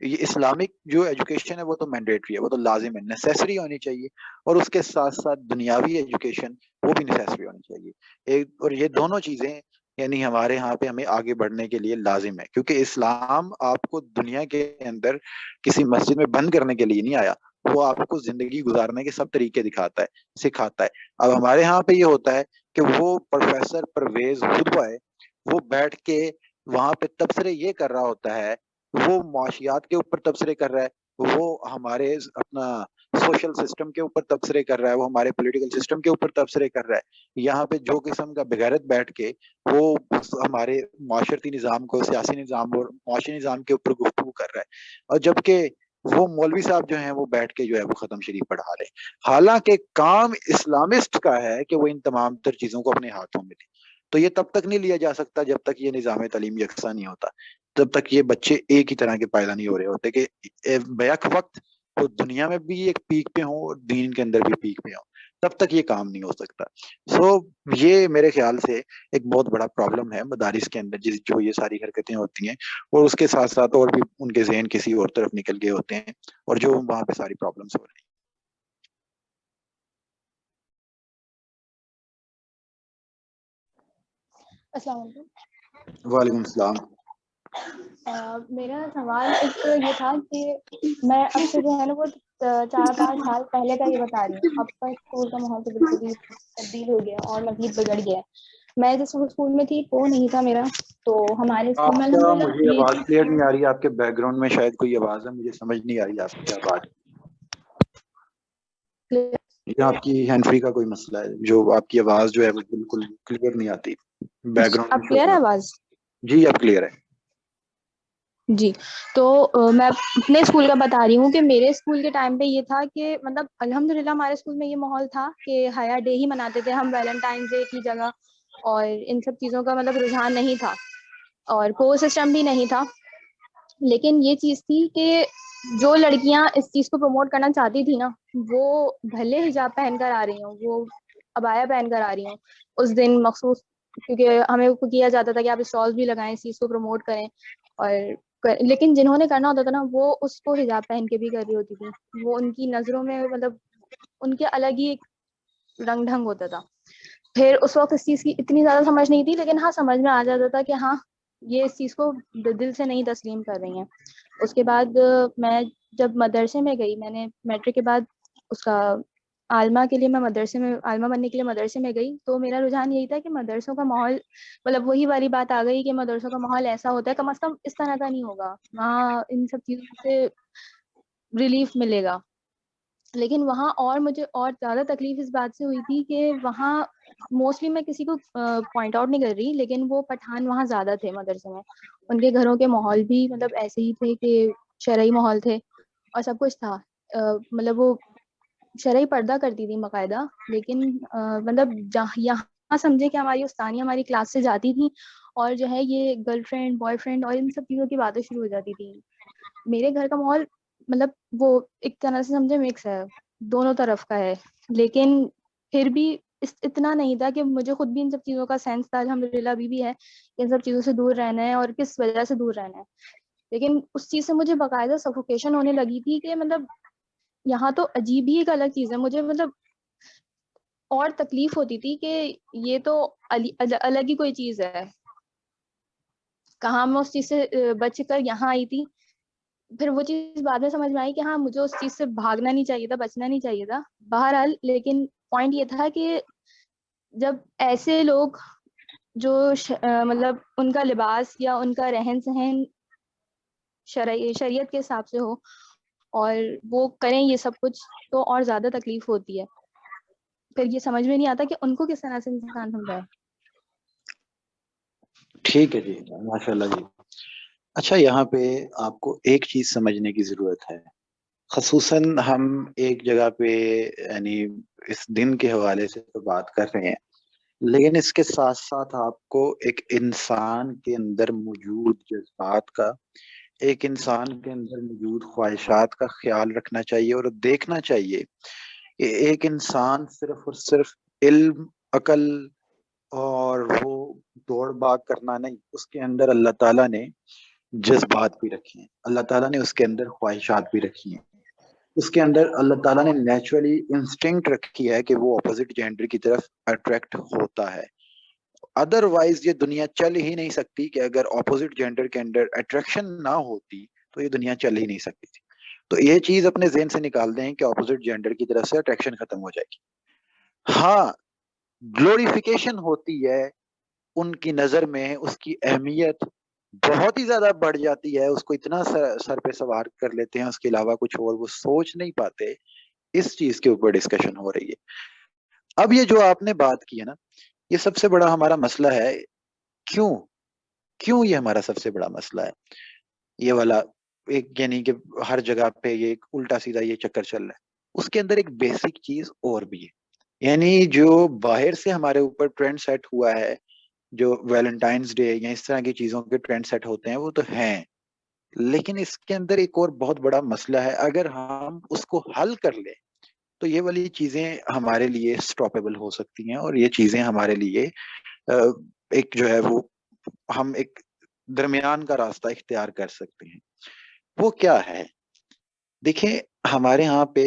یہ اسلامک جو ایجوکیشن ہے وہ تو مینڈیٹری ہے، وہ تو لازم ہے، نیسیسری ہونی چاہیے، اور اس کے ساتھ ساتھ دنیاوی ایجوکیشن وہ بھی نیسیسری ہونی چاہیے. اور یہ دونوں چیزیں یعنی ہمارے ہاں پہ ہمیں آگے بڑھنے کے لیے لازم ہے، کیونکہ اسلام آپ کو دنیا کے اندر کسی مسجد میں بند کرنے کے لیے نہیں آیا، وہ آپ کو زندگی گزارنے کے سب طریقے دکھاتا ہے، سکھاتا ہے. اب ہمارے ہاں پہ یہ ہوتا ہے کہ وہ پروفیسر پرویز خطبہ ہے، وہ بیٹھ کے وہاں پہ تبصرے یہ کر رہا ہوتا ہے، وہ معاشیات کے اوپر تبصرے کر رہا ہے، وہ ہمارے اپنا سوشل سسٹم کے اوپر تبصرے کر رہا ہے، وہ ہمارے پولیٹیکل سسٹم کے اوپر تبصرے کر رہا ہے. یہاں پہ جو قسم کا بغیرت بیٹھ کے وہ ہمارے معاشرتی نظام کو، سیاسی نظام اور معاشی نظام کے اوپر گفتگو کر رہا ہے، اور جبکہ وہ مولوی صاحب جو ہیں وہ بیٹھ کے جو ہے وہ ختم شریف پڑھا رہے ہیں. حالانکہ کام اسلامسٹ کا ہے کہ وہ ان تمام تر چیزوں کو اپنے ہاتھوں میں لے. تو یہ تب تک نہیں لیا جا سکتا جب تک یہ نظام تعلیم یکساں نہیں ہوتا، تب تک یہ بچے ایک ہی طرح کے پیدا نہیں ہو رہے ہوتے کہ بیک وقت تو دنیا میں بھی ایک پیک پہ ہوں اور دین کے اندر بھی پیک پہ ہوں، تب تک یہ کام نہیں ہو سکتا. سو یہ میرے خیال سے ایک بہت بڑا پرابلم ہے مدارس کے اندر، جو یہ ساری حرکتیں ہوتی ہیں، اور اس کے ساتھ ساتھ اور بھی ان کے ذہن کسی اور طرف نکل گئے ہوتے ہیں، اور جو وہاں پہ ساری پرابلمس ہو رہی ہیں. السلام علیکم. وعلیکم السلام. میرا سوال ایک یہ تھا کہ میں اب سے جو ہے نا وہ 4-5 سال پہلے کا یہ بتا رہی ہوں. اب کا اسکول کا ماحول تو بالکل ہی تبدیل ہو گیا اور مزید بگڑ گیا. میں جس اسکول میں تھی وہ نہیں تھا میرا، تو ہمارے اسکول میں آپ کا الحمدللہ مجھے یہ آواز کلیئر نہیں آ رہی، آپ کے بیک گراؤنڈ میں شاید کوئی آواز ہے، مجھے سمجھ نہیں آ رہی آپ کی آواز. یا آپ کی ہینڈ فری کا کوئی مسئلہ ہے، جو آپ کی آواز جو ہے وہ بالکل کلیئر نہیں آتی، بیک گراؤنڈ اب میں کلیئر ہے شور. آواز؟ جی اب کلیئر ہے. جی، تو میں اپنے اسکول کا بتا رہی ہوں کہ میرے اسکول کے ٹائم پہ یہ تھا کہ مطلب الحمدللہ ہمارے اسکول میں یہ ماحول تھا کہ حیا ڈے ہی مناتے تھے ہم ویلنٹائن ڈے کی جگہ، اور ان سب چیزوں کا مطلب رجحان نہیں تھا، اور کو سسٹم بھی نہیں تھا. لیکن یہ چیز تھی کہ جو لڑکیاں اس چیز کو پروموٹ کرنا چاہتی تھی نا، وہ بھلے حجاب پہن کر آ رہی ہوں، وہ عبایا پہن کر آ رہی ہوں اس دن مخصوص، کیونکہ ہمیں کیا جاتا تھا کہ آپ اسٹال بھی لگائیں، اس چیز کو پروموٹ کریں. لیکن جنہوں نے کرنا ہوتا تھا نا، وہ اس کو حجاب پہن کے بھی کر رہی ہوتی تھی. وہ ان کی نظروں میں مطلب ان کے الگ ہی ایک رنگ ڈھنگ ہوتا تھا. پھر اس وقت اس چیز کی اتنی زیادہ سمجھ نہیں تھی، لیکن ہاں سمجھ میں آ جاتا تھا کہ ہاں یہ اس چیز کو دل سے نہیں تسلیم کر رہی ہیں. اس کے بعد میں جب مدرسے میں گئی، میں نے میٹرک کے بعد اس کا عالمہ کے لیے میں مدرسے میں عالمہ بننے کے لیے مدرسے میں گئی، تو میرا رجحان یہی تھا کہ مدرسوں کا ماحول مطلب وہی والی بات آ گئی کہ مدرسوں کا ماحول ایسا ہوتا ہے، کم از کم اس طرح کا نہیں ہوگا، وہاں ان سب چیزوں سے ریلیف ملے گا. لیکن وہاں اور مجھے اور زیادہ تکلیف اس بات سے ہوئی تھی کہ وہاں موسٹلی میں کسی کو پوائنٹ آؤٹ نہیں کر رہی، لیکن وہ پٹھان وہاں زیادہ تھے مدرسے میں. ان کے گھروں کے ماحول بھی مطلب ایسے ہی تھے کہ شرعی ماحول تھے اور سب کچھ تھا. مطلب وہ شرعی پردہ کرتی تھی باقاعدہ، لیکن مطلب یہاں سمجھے کہ ہماری استانی ہماری کلاس سے جاتی تھی اور جو ہے یہ گرل فرینڈ بوائے فرینڈ اور ان سب چیزوں کی باتیں شروع ہو جاتی تھی. میرے گھر کا ماحول مطلب وہ ایک طرح سے سمجھے مکس ہے، دونوں طرف کا ہے، لیکن پھر بھی اتنا نہیں تھا کہ مجھے خود بھی ان سب چیزوں کا سینس تھا الحمدللہ ابھی بھی ہے کہ ان سب چیزوں سے دور رہنا ہے اور کس وجہ سے دور رہنا ہے. لیکن اس چیز سے مجھے باقاعدہ سفوکیشن ہونے لگی تھی کہ مطلب یہاں تو عجیب ہی ایک الگ چیز ہے. مجھے مطلب اور تکلیف ہوتی تھی کہ یہ تو الگ ہی کوئی چیز ہے. کہاں میں اس چیز سے بچ کر یہاں آئی تھی. پھر وہ چیز بعد میں سمجھ میں آئی کہ ہاں مجھے اس چیز سے بھاگنا نہیں چاہیے تھا، بچنا نہیں چاہیے تھا بہرحال. لیکن پوائنٹ یہ تھا کہ جب ایسے لوگ جو مطلب ان کا لباس یا ان کا رہن سہن شریعت کے حساب سے ہو اور وہ کریں یہ سب کچھ، تو اور زیادہ تکلیف ہوتی ہے. پھر یہ سمجھ میں نہیں آتا کہ ان کو کس طرح سے انسان سمجھائے. ٹھیک ہے جی، ماشاء اللہ جی. اچھا یہاں پہ آپ کو ایک چیز سمجھنے کی ضرورت ہے، خصوصاً ہم ایک جگہ پہ یعنی اس دن کے حوالے سے تو بات کر رہے ہیں، لیکن اس کے ساتھ ساتھ آپ کو ایک انسان کے اندر موجود جذبات کا، ایک انسان کے اندر موجود خواہشات کا خیال رکھنا چاہیے اور دیکھنا چاہیے کہ ایک انسان صرف اور صرف علم، عقل اور وہ دوڑ بھاگ کرنا نہیں، اس کے اندر اللہ تعالیٰ نے جذبات بھی رکھے ہیں، اللہ تعالیٰ نے اس کے اندر خواہشات بھی رکھی ہیں، اس کے اندر اللہ تعالیٰ نے نیچرلی انسٹنکٹ رکھی ہے کہ وہ اپوزٹ جینڈر کی طرف اٹریکٹ ہوتا ہے. ادروائز یہ دنیا چل ہی نہیں سکتی کہ اگر اپوزٹ جینڈر کے اندر اٹریکشن نہ ہوتی تو یہ دنیا چل ہی نہیں سکتی تھی. تو یہ چیز اپنے ذہن سے نکال دیں کہ اپوزٹ جینڈر کی طرف سے اٹریکشن ختم ہو جائے گی. ہاں گلوریفیکیشن ہوتی ہے ان کی نظر میں، اس کی اہمیت بہت ہی زیادہ بڑھ جاتی ہے، اس کو اتنا سر پہ سوار کر لیتے ہیں، اس کے علاوہ کچھ اور وہ سوچ نہیں پاتے. اس چیز کے اوپر ڈسکشن ہو رہی ہے. اب یہ جو آپ نے بات کی ہے نا، یہ سب سے بڑا ہمارا مسئلہ ہے. کیوں یہ ہمارا سب سے بڑا مسئلہ ہے یہ والا، ایک یعنی کہ ہر جگہ پہ یہ الٹا سیدھا یہ چکر چل رہا ہے. اس کے اندر ایک بیسک چیز اور بھی ہے، یعنی جو باہر سے ہمارے اوپر ٹرینڈ سیٹ ہوا ہے، جو ویلنٹائنز ڈے یا اس طرح کی چیزوں کے ٹرینڈ سیٹ ہوتے ہیں وہ تو ہیں، لیکن اس کے اندر ایک اور بہت بڑا مسئلہ ہے، اگر ہم اس کو حل کر لیں تو یہ والی چیزیں ہمارے لیے اسٹاپیبل ہو سکتی ہیں، اور یہ چیزیں ہمارے لیے ایک جو ہے وہ ہم ایک درمیان کا راستہ اختیار کر سکتے ہیں۔ وہ کیا ہے؟ دیکھیں، ہمارے ہاں پہ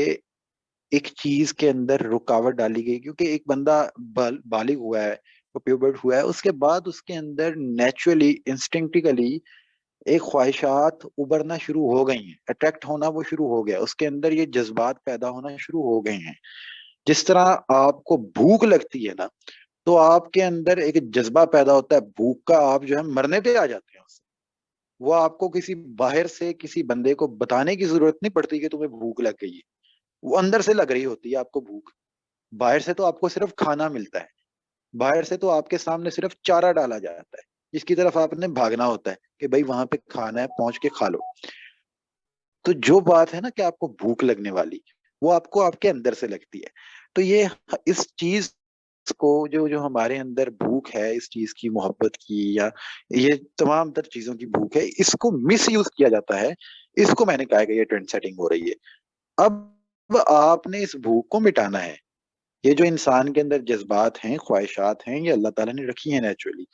ایک چیز کے اندر رکاوٹ ڈالی گئی، کیونکہ ایک بندہ بالغ ہوا ہے، وہ پیوبرٹ ہوا ہے، اس کے بعد اس کے اندر نیچرلی انسٹنکٹیکلی ایک خواہشات ابھرنا شروع ہو گئی ہیں، اٹریکٹ ہونا وہ شروع ہو گیا، اس کے اندر یہ جذبات پیدا ہونا شروع ہو گئے ہیں۔ جس طرح آپ کو بھوک لگتی ہے نا، تو آپ کے اندر ایک جذبہ پیدا ہوتا ہے بھوک کا، آپ جو ہے مرنے پہ آ جاتے ہیں اس سے۔ وہ آپ کو کسی باہر سے کسی بندے کو بتانے کی ضرورت نہیں پڑتی کہ تمہیں بھوک لگ گئی ہے، وہ اندر سے لگ رہی ہوتی ہے آپ کو بھوک۔ باہر سے تو آپ کو صرف کھانا ملتا ہے، باہر سے تو آپ کے سامنے صرف چارہ ڈالا جاتا ہے جس کی طرف آپ نے بھاگنا ہوتا ہے کہ بھائی وہاں پہ کھانا ہے، پہنچ کے کھا لو۔ تو جو بات ہے نا کہ آپ کو بھوک لگنے والی، وہ آپ کو آپ کے اندر سے لگتی ہے۔ تو یہ اس چیز کو جو ہمارے اندر بھوک ہے، اس چیز کی محبت کی، یا یہ تمام تر چیزوں کی بھوک ہے، اس کو مس یوز کیا جاتا ہے۔ اس کو میں نے کہا کہ یہ ٹرینڈ سیٹنگ ہو رہی ہے۔ اب آپ نے اس بھوک کو مٹانا ہے۔ یہ جو انسان کے اندر جذبات ہیں، خواہشات ہیں، یہ اللہ تعالیٰ نے رکھی ہیں نیچرلی،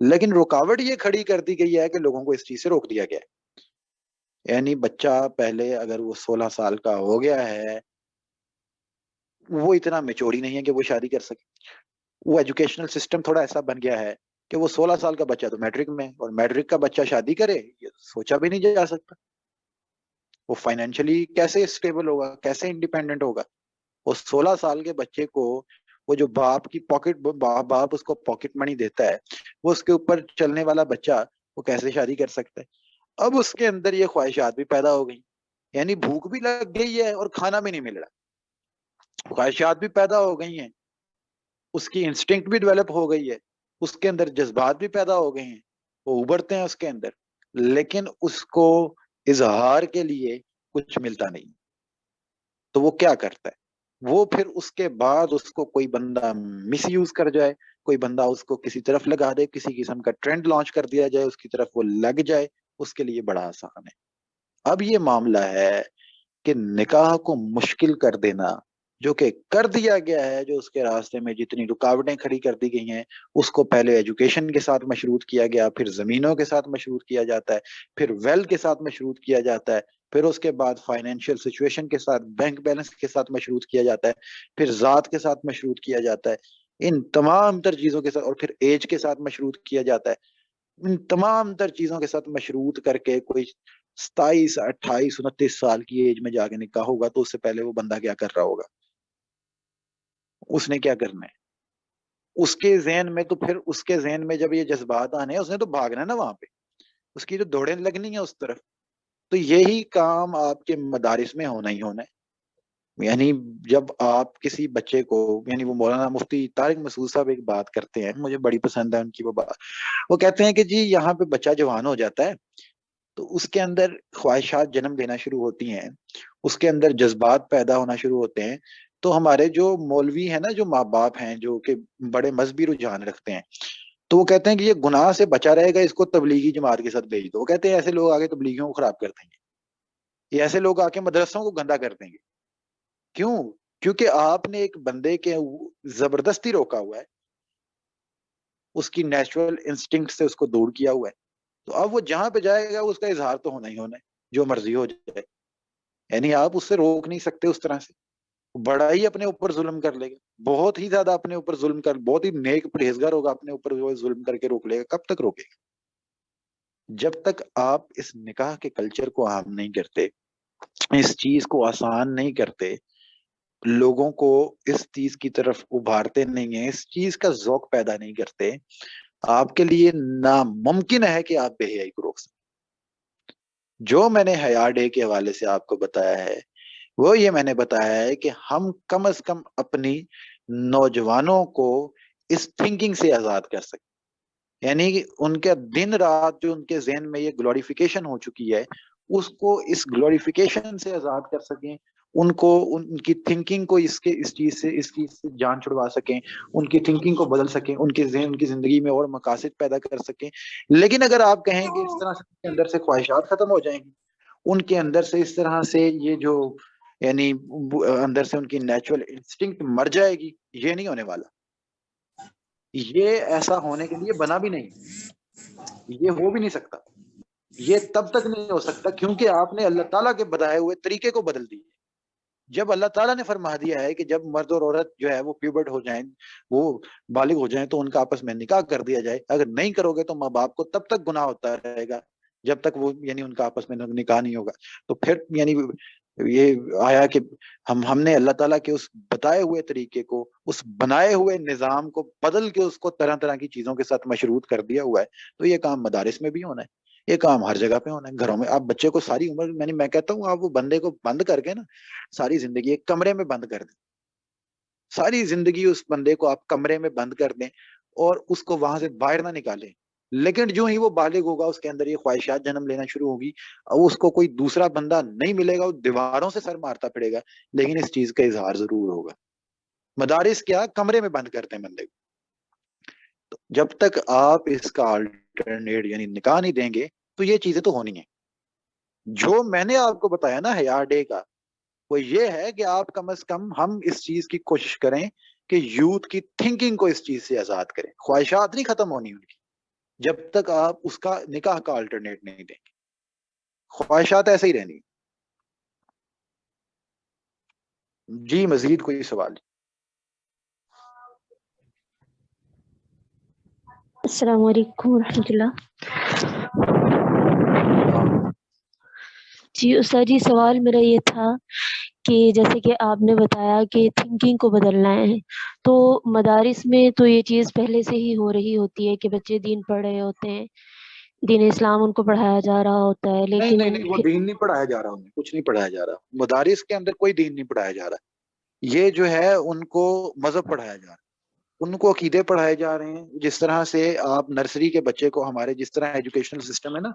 لیکن رکاوٹ یہ کھڑی کر دی گئی ہے کہ لوگوں کو اس چیز سے روک دیا گیا ہے۔ یعنی بچہ پہلے اگر وہ 16 سال کا ہو گیا ہے، وہ اتنا میچور ہی نہیں ہے کہ وہ شادی کر سکے۔ وہ ایجوکیشنل سسٹم تھوڑا ایسا بن گیا ہے کہ وہ 16 سال کا بچہ تو میٹرک میں، اور میٹرک کا بچہ شادی کرے یہ سوچا بھی نہیں جا سکتا۔ وہ فائنینشلی کیسے اسٹیبل ہوگا، کیسے انڈیپینڈنٹ ہوگا؟ وہ 16 سال کے بچے کو وہ جو باپ کی پاکٹ باپ اس کو پاکٹ منی دیتا ہے، وہ اس کے اوپر چلنے والا بچہ وہ کیسے شادی کر سکتا ہے؟ اب اس کے اندر یہ خواہشات بھی پیدا ہو گئی، یعنی بھوک بھی لگ گئی ہے اور کھانا بھی نہیں مل رہا، خواہشات بھی پیدا ہو گئی ہیں، اس کی انسٹنکٹ بھی ڈیولپ ہو گئی ہے، اس کے اندر جذبات بھی پیدا ہو گئے ہیں، وہ ابھرتے ہیں اس کے اندر، لیکن اس کو اظہار کے لیے کچھ ملتا نہیں۔ تو وہ کیا کرتا ہے؟ وہ پھر اس کے بعد اس کو کوئی بندہ مس یوز کر جائے، کوئی بندہ اس کو کسی طرف لگا دے، کسی قسم کا ٹرینڈ لانچ کر دیا جائے، اس کی طرف وہ لگ جائے، اس کے لیے بڑا آسان ہے۔ اب یہ معاملہ ہے کہ نکاح کو مشکل کر دینا، جو کہ کر دیا گیا ہے، جو اس کے راستے میں جتنی رکاوٹیں کھڑی کر دی گئی ہیں، اس کو پہلے ایجوکیشن کے ساتھ مشروط کیا گیا، پھر زمینوں کے ساتھ مشروط کیا جاتا ہے، پھر ویلتھ کے ساتھ مشروط کیا جاتا ہے، پھر اس کے بعد فائنینشیل سچویشن کے ساتھ، بینک بیلنس کے ساتھ مشروط کیا جاتا ہے، پھر ذات کے ساتھ مشروط کیا جاتا ہے، ان تمام تر چیزوں کے ساتھ، اور پھر ایج کے ساتھ مشروط کیا جاتا ہے۔ ان تمام تر چیزوں کے ساتھ مشروط کر کے کوئی 27 28 29 سال کی ایج میں جا کے نکاح ہوگا، تو اس سے پہلے وہ بندہ کیا کر رہا ہوگا؟ اس نے کیا کرنا ہے؟ اس کے ذہن میں تو پھر اس کے ذہن میں جب یہ جذبات آنے ہیں، اس نے تو بھاگنا ہے نا وہاں پہ، اس کی جو دوڑیں لگنی ہے اس طرف۔ تو یہی کام آپ کے مدارس میں ہونا ہی ہونا ہے۔ یعنی جب آپ کسی بچے کو، یعنی وہ مولانا مفتی طارق مسعود صاحب ایک بات کرتے ہیں، مجھے بڑی پسند ہے ان کی وہ بات۔ وہ کہتے ہیں کہ جی یہاں پہ بچہ جوان ہو جاتا ہے تو اس کے اندر خواہشات جنم لینا شروع ہوتی ہیں، اس کے اندر جذبات پیدا ہونا شروع ہوتے ہیں۔ تو ہمارے جو مولوی ہیں نا، جو ماں باپ ہیں، جو کہ بڑے مذہبی رجحان رکھتے ہیں، تو وہ کہتے ہیں کہ یہ گناہ سے بچا رہے گا، اس کو تبلیغی جماعت کے ساتھ بھیج دو۔ وہ کہتے ہیں ایسے لوگ آگے تبلیغیوں کو خراب کر دیں گے، یہ ایسے لوگ آ کے مدرسوں کو گندا کر دیں گے۔ کیوں؟ کیونکہ آپ نے ایک بندے کے زبردستی روکا ہوا ہے، اس کی نیچرل انسٹنکٹ سے اس کو دور کیا ہوا ہے۔ تو اب وہ جہاں پہ جائے گا اس کا اظہار تو ہونا ہی ہونا ہے، جو مرضی ہو جائے۔ یعنی آپ اس سے روک نہیں سکتے اس طرح سے، بڑا ہی اپنے اوپر ظلم کر لے گا، بہت ہی زیادہ اپنے اوپر ظلم کر، بہت ہی نیک پرہیزگار ہوگا، اپنے اوپر وہ ظلم کر کے روک لے گا۔ کب تک روکے گا؟ جب تک آپ اس نکاح کے کلچر کو عام نہیں کرتے، اس چیز کو آسان نہیں کرتے، لوگوں کو اس چیز کی طرف ابھارتے نہیں ہیں، اس چیز کا ذوق پیدا نہیں کرتے، آپ کے لیے ناممکن ہے کہ آپ بے حیائی کو روک سکیں۔ جو میں نے حیا ڈے کے حوالے سے آپ کو بتایا ہے، وہ یہ میں نے بتایا ہے کہ ہم کم از کم اپنی نوجوانوں کو اس تھنکنگ سے آزاد کر سکیں، یعنی کہ ان کے دن رات جو ان کے ذہن میں یہ گلوریفیکیشن ہو چکی ہے، اس کو اس گلوریفیکیشن سے آزاد کر سکیں، ان کو ان کی تھنکنگ کو اس چیز سے جان چھڑوا سکیں، ان کی تھنکنگ کو بدل سکیں، ان کے ذہن، ان کی زندگی میں اور مقاصد پیدا کر سکیں. لیکن اگر آپ کہیں کہ اس طرح سے ان کے اندر سے خواہشات ختم ہو جائیں گی، ان کے اندر سے اس طرح سے یہ جو یعنی اندر سے ان کی نیچرل انسٹنکٹ مر جائے گی، یہ نہیں ہونے والا. یہ ایسا ہونے کے لیے بنا بھی نہیں، یہ ہو بھی نہیں سکتا. یہ تب تک نہیں ہو سکتا کیونکہ آپ نے اللہ تعالیٰ کے بتائے ہوئے طریقے کو بدل دیے. جب اللہ تعالیٰ نے فرما دیا ہے کہ جب مرد اور عورت جو ہے وہ پیوبرٹ ہو جائیں، وہ بالغ ہو جائیں، تو ان کا آپس میں نکاح کر دیا جائے. اگر نہیں کرو گے تو ماں باپ کو تب تک گناہ ہوتا رہے گا جب تک وہ یعنی ان کا آپس میں نکاح نہیں ہوگا. تو پھر یعنی یہ آیا کہ ہم نے اللہ تعالیٰ کے اس بتائے ہوئے طریقے کو، اس بنائے ہوئے نظام کو بدل کے اس کو طرح طرح کی چیزوں کے ساتھ مشروط کر دیا ہوا ہے. تو یہ کام مدارس میں بھی ہونا ہے، یہ کام ہر جگہ پہ ہونا ہے. گھروں میں آپ بچے کو ساری عمر میں کہتا ہوں آپ وہ بندے کو بند کر کے نا ساری زندگی ایک کمرے میں بند کر دیں، ساری زندگی اس بندے کو آپ کمرے میں بند کر دیں اور اس کو وہاں سے باہر نہ نکالیں. لیکن جو ہی وہ بالغ ہوگا اس کے اندر یہ خواہشات جنم لینا شروع ہوگی، اور اس کو کوئی دوسرا بندہ نہیں ملے گا، وہ دیواروں سے سر مارتا پڑے گا لیکن اس چیز کا اظہار ضرور ہوگا. مدارس کیا کمرے میں بند کرتے ہیں بندے کو. تو جب تک آپ اس کا آلٹرنیٹ یعنی نکاح نہیں دیں گے تو یہ چیزیں تو ہونی ہیں. جو میں نے آپ کو بتایا نا حیا ڈے کا، وہ یہ ہے کہ آپ کم از کم ہم اس چیز کی کوشش کریں کہ یوتھ کی تھنکنگ کو اس چیز سے آزاد کریں. خواہشات نہیں ختم ہونی ان کی جب تک آپ اس کا نکاح کا آلٹرنیٹ نہیں دیں گے. خواہشات ایسے ہی رہنی. جی مزید کوئی سوال؟ السلام علیکم ورحمۃ اللہ. جی استاد جی، سوال میرا یہ تھا کہ جیسے کہ آپ نے بتایا کہ تھنکنگ کو بدلنا ہے، تو مدارس میں تو یہ چیز پہلے سے ہی ہو رہی ہوتی ہے کہ بچے دین پڑھ رہے ہوتے ہیں، دین اسلام ان کو پڑھایا جا رہا ہوتا ہے، لیکن نہیں وہ دین نہیں پڑھایا جا رہا، انہیں کچھ نہیں پڑھایا جا رہا. مدارس کے اندر کوئی دین نہیں پڑھایا جا رہا. یہ جو ہے ان کو مذہب پڑھایا جا رہا ہے، ان کو عقیدے پڑھائے جا رہے ہیں. جس طرح سے آپ نرسری کے بچے کو ہمارے جس طرح ایجوکیشنل سسٹم ہے نا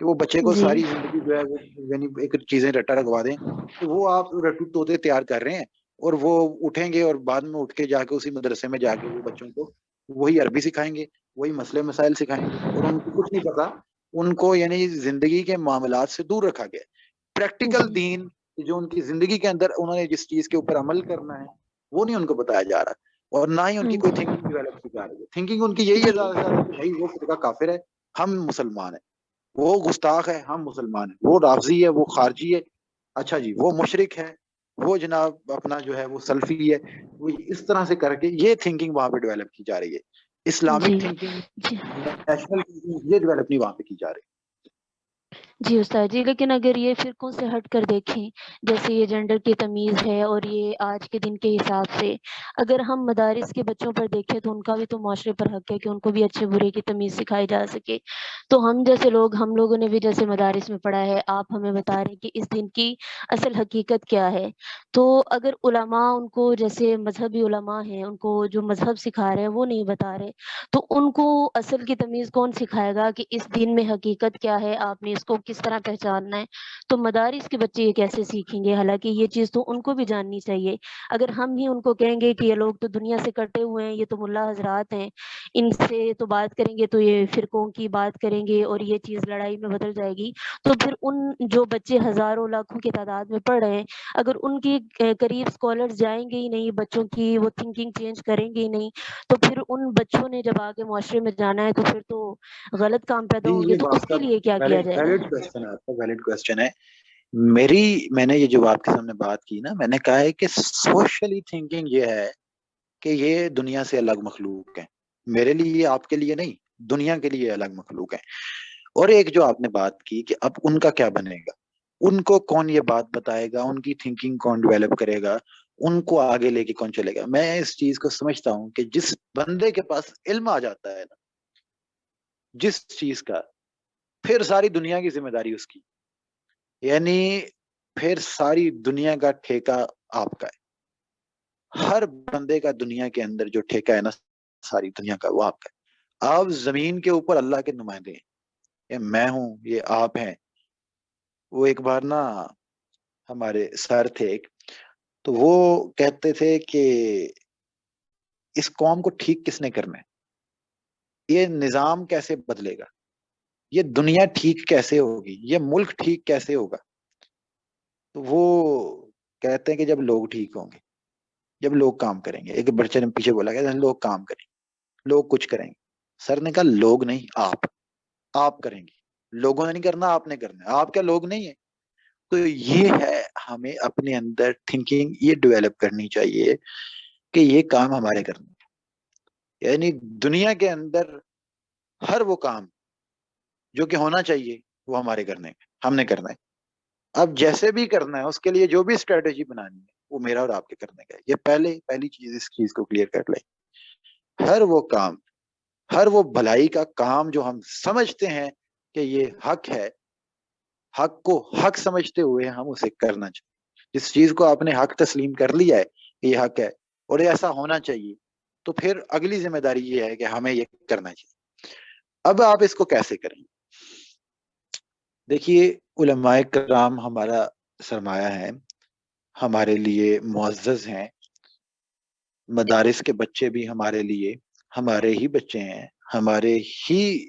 کہ وہ بچے کو جی ساری زندگی جو ہے وہ یعنی ایک چیزیں رٹا رکھوا دیں، تو وہ آپ رٹو طوطے تیار کر رہے ہیں اور وہ اٹھیں گے اور بعد میں اٹھ کے جا کے اسی مدرسے میں جا کے وہ بچوں کو وہی عربی سکھائیں گے، وہی مسئلے مسائل سکھائیں گے، اور ان کو کچھ نہیں پتا. ان کو یعنی زندگی کے معاملات سے دور رکھا گیا. پریکٹیکل جی دین جو ان کی زندگی کے اندر انہوں نے جس چیز کے اوپر عمل کرنا ہے وہ نہیں ان کو بتایا جا رہا، اور نہ ہی ان کی کوئی تھنکنگ ڈیولپ کی جا رہی ہے. تھنکنگ ان کی یہی ہے زیادہ سے زیادہ کہ بھائی وہ فرقہ کافر ہے، ہم مسلمان ہیں، وہ گستاخ ہے، ہم مسلمان ہیں، وہ رافضی ہے، وہ خارجی ہے، اچھا جی وہ مشرک ہے، وہ جناب اپنا جو ہے وہ سلفی ہے. وہ اس طرح سے کر کے یہ تھنکنگ وہاں پہ ڈیولپ کی جا رہی ہے. اسلامک جی تھنکنگ، جی نیشنل تھنکنگ یہ ڈیولپ نہیں وہاں پہ کی جا رہی. جی استاد جی، لیکن اگر یہ فرقوں سے ہٹ کر دیکھیں، جیسے یہ جینڈر کی تمیز ہے اور یہ آج کے دن کے حساب سے اگر ہم مدارس کے بچوں پر دیکھیں تو ان کا بھی تو معاشرے پر حق ہے کہ ان کو بھی اچھے برے کی تمیز سکھائی جا سکے. تو ہم جیسے لوگ، ہم لوگوں نے بھی جیسے مدارس میں پڑھا ہے، آپ ہمیں بتا رہے ہیں کہ اس دن کی اصل حقیقت کیا ہے. تو اگر علماء ان کو، جیسے مذہبی علماء ہیں، ان کو جو مذہب سکھا رہے ہیں وہ نہیں بتا رہے، تو ان کو اصل کی تمیز کون سکھائے گا کہ اس دن میں حقیقت کیا ہے، آپ نے اس کو کس طرح پہچاننا ہے. تو مدارس کے بچے یہ کیسے سیکھیں گے؟ حالانکہ یہ چیز تو ان کو بھی جاننی چاہیے. اگر ہم ہی ان کو کہیں گے کہ یہ لوگ تو دنیا سے کٹے ہوئے ہیں، یہ تو ملا حضرات ہیں، ان سے تو بات کریں گے تو یہ فرقوں کی بات کریں گے اور یہ چیز لڑائی میں بدل جائے گی، تو پھر ان جو بچے ہزاروں لاکھوں کی تعداد میں پڑھ رہے ہیں، اگر ان کی قریب اسکالرز جائیں گے ہی نہیں، بچوں کی وہ تھنکنگ چینج کریں گے ہی نہیں، تو پھر ان بچوں نے جب آگے معاشرے میں جانا ہے تو پھر تو غلط کام پیدا جی ہوں گے. یہ تو اس آپ کا کے لیے کیا کیا جائے گا؟ ویلڈ کوشچن ہے، آپ کا ویلڈ کوشچن ہے. میں نے یہ جو آپ کے سامنے بات کی نا، میں نے کہا ہے کہ سوشلی تھنکنگ یہ ہے کہ یہ دنیا سے الگ مخلوق ہیں. میرے لیے، آپ کے لیے نہیں، دنیا کے لیے الگ مخلوق ہیں. اور ایک جو آپ نے بات کی کہ اب ان کا کیا بنے گا، ان کو کون یہ بات بتائے گا، ان کی تھنکنگ کون ڈیولپ کرے گا، ان کو آگے لے کے کون چلے گا. میں اس چیز کو سمجھتا ہوں کہ جس بندے کے پاس علم آ جاتا ہے نا جس چیز کا، پھر ساری دنیا کی ذمہ داری اس کی، یعنی پھر ساری دنیا کا ٹھیکہ آپ کا ہے. ہر بندے کا دنیا کے اندر جو ٹھیکہ ہے نا ساری دنیا کا، وہ آپ کا ہے. آپ زمین کے اوپر اللہ کے نمائندے ہیں، یہ میں ہوں، یہ آپ ہیں. وہ ایک بار نا ہمارے سر تھے، تو وہ کہتے تھے کہ اس قوم کو ٹھیک کس نے کرنا ہے, یہ نظام کیسے بدلے گا, یہ دنیا ٹھیک کیسے ہوگی, یہ ملک ٹھیک کیسے ہوگا. تو وہ کہتے ہیں کہ جب لوگ ٹھیک ہوں گے, جب لوگ کام کریں گے. ایک بچے نے پیچھے بولا کہ لوگ کام کریں گے, لوگ کچھ کریں گے. سر نے کہا لوگ نہیں, آپ کریں گے, لوگوں نے نہیں کرنا, آپ نے کرنا ہے. آپ کیا لوگ نہیں ہیں؟ تو یہ ہے, ہمیں اپنے اندر تھنکنگ یہ ڈیولپ کرنی چاہیے کہ یہ کام ہمارے کرنے ہیں. یعنی دنیا کے اندر ہر وہ کام جو کہ ہونا چاہیے وہ ہمارے کرنے ہیں, ہم نے کرنا ہے. اب جیسے بھی کرنا ہے اس کے لیے جو بھی اسٹریٹجی بنانی ہے وہ میرا اور آپ کے کرنے کا ہے. یہ پہلی چیز, اس چیز کو کلیئر کر لیں. ہر وہ کام, ہر وہ بھلائی کا کام جو ہم سمجھتے ہیں کہ یہ حق ہے, حق کو حق سمجھتے ہوئے ہم اسے کرنا چاہیے. جس چیز کو آپ نے حق تسلیم کر لیا ہے کہ یہ حق ہے اور یہ ایسا ہونا چاہیے, تو پھر اگلی ذمہ داری یہ ہے کہ ہمیں یہ کرنا چاہیے. اب آپ اس کو کیسے کریں؟ دیکھیے, علماء کرام ہمارا سرمایہ ہے, ہمارے لیے معزز ہیں. مدارس کے بچے بھی ہمارے لیے ہمارے ہی بچے ہیں, ہمارے ہی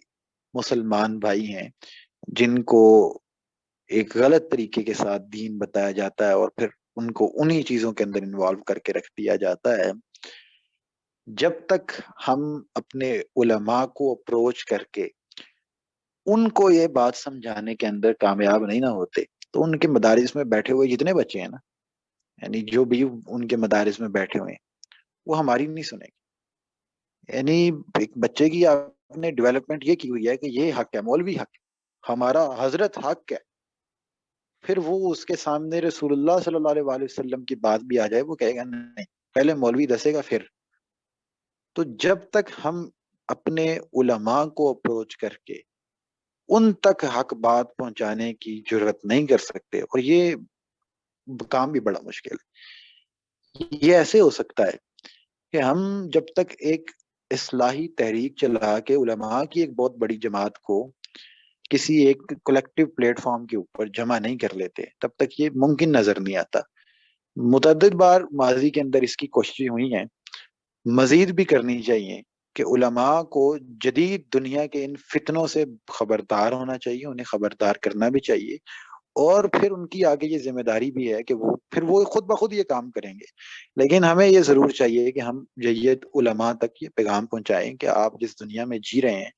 مسلمان بھائی ہیں جن کو ایک غلط طریقے کے ساتھ دین بتایا جاتا ہے اور پھر ان کو انہی چیزوں کے اندر انوالو کر کے رکھ دیا جاتا ہے. جب تک ہم اپنے علماء کو اپروچ کر کے ان کو یہ بات سمجھانے کے اندر کامیاب نہیں نہ ہوتے, تو ان کے مدارس میں بیٹھے ہوئے جتنے بچے ہیں نا, یعنی جو بھی ان کے مدارس میں بیٹھے ہوئے ہیں, وہ ہماری نہیں سنیں گے. یعنی ایک بچے کی آپ نے ڈیولپمنٹ یہ کی ہوئی ہے کہ یہ حق ہے, مولوی حق ہے, ہمارا حضرت حق ہے. پھر وہ اس کے سامنے رسول اللہ صلی اللہ علیہ وسلم کی بات بھی آ جائے, وہ کہے گا نہیں, پہلے مولوی دسے گا پھر. تو جب تک ہم اپنے علماء کو اپروچ کر کے ان تک حق بات پہنچانے کی جرات نہیں کر سکتے, اور یہ کام بھی بڑا مشکل ہے. یہ ایسے ہو سکتا ہے کہ ہم جب تک ایک اصلاحی تحریک چلا کے علماء کی ایک بہت بڑی جماعت کو کسی ایک کلیکٹیو پلیٹ فارم کے اوپر جمع نہیں کر لیتے, تب تک یہ ممکن نظر نہیں آتا. متعدد بار ماضی کے اندر اس کی کوششیں ہوئی ہیں, مزید بھی کرنی چاہیے کہ علماء کو جدید دنیا کے ان فتنوں سے خبردار ہونا چاہیے, انہیں خبردار کرنا بھی چاہیے, اور پھر ان کی آگے یہ ذمہ داری بھی ہے کہ وہ خود بخود یہ کام کریں گے. لیکن ہمیں یہ ضرور چاہیے کہ ہم جید علماء تک یہ پیغام پہنچائیں کہ آپ جس دنیا میں جی رہے ہیں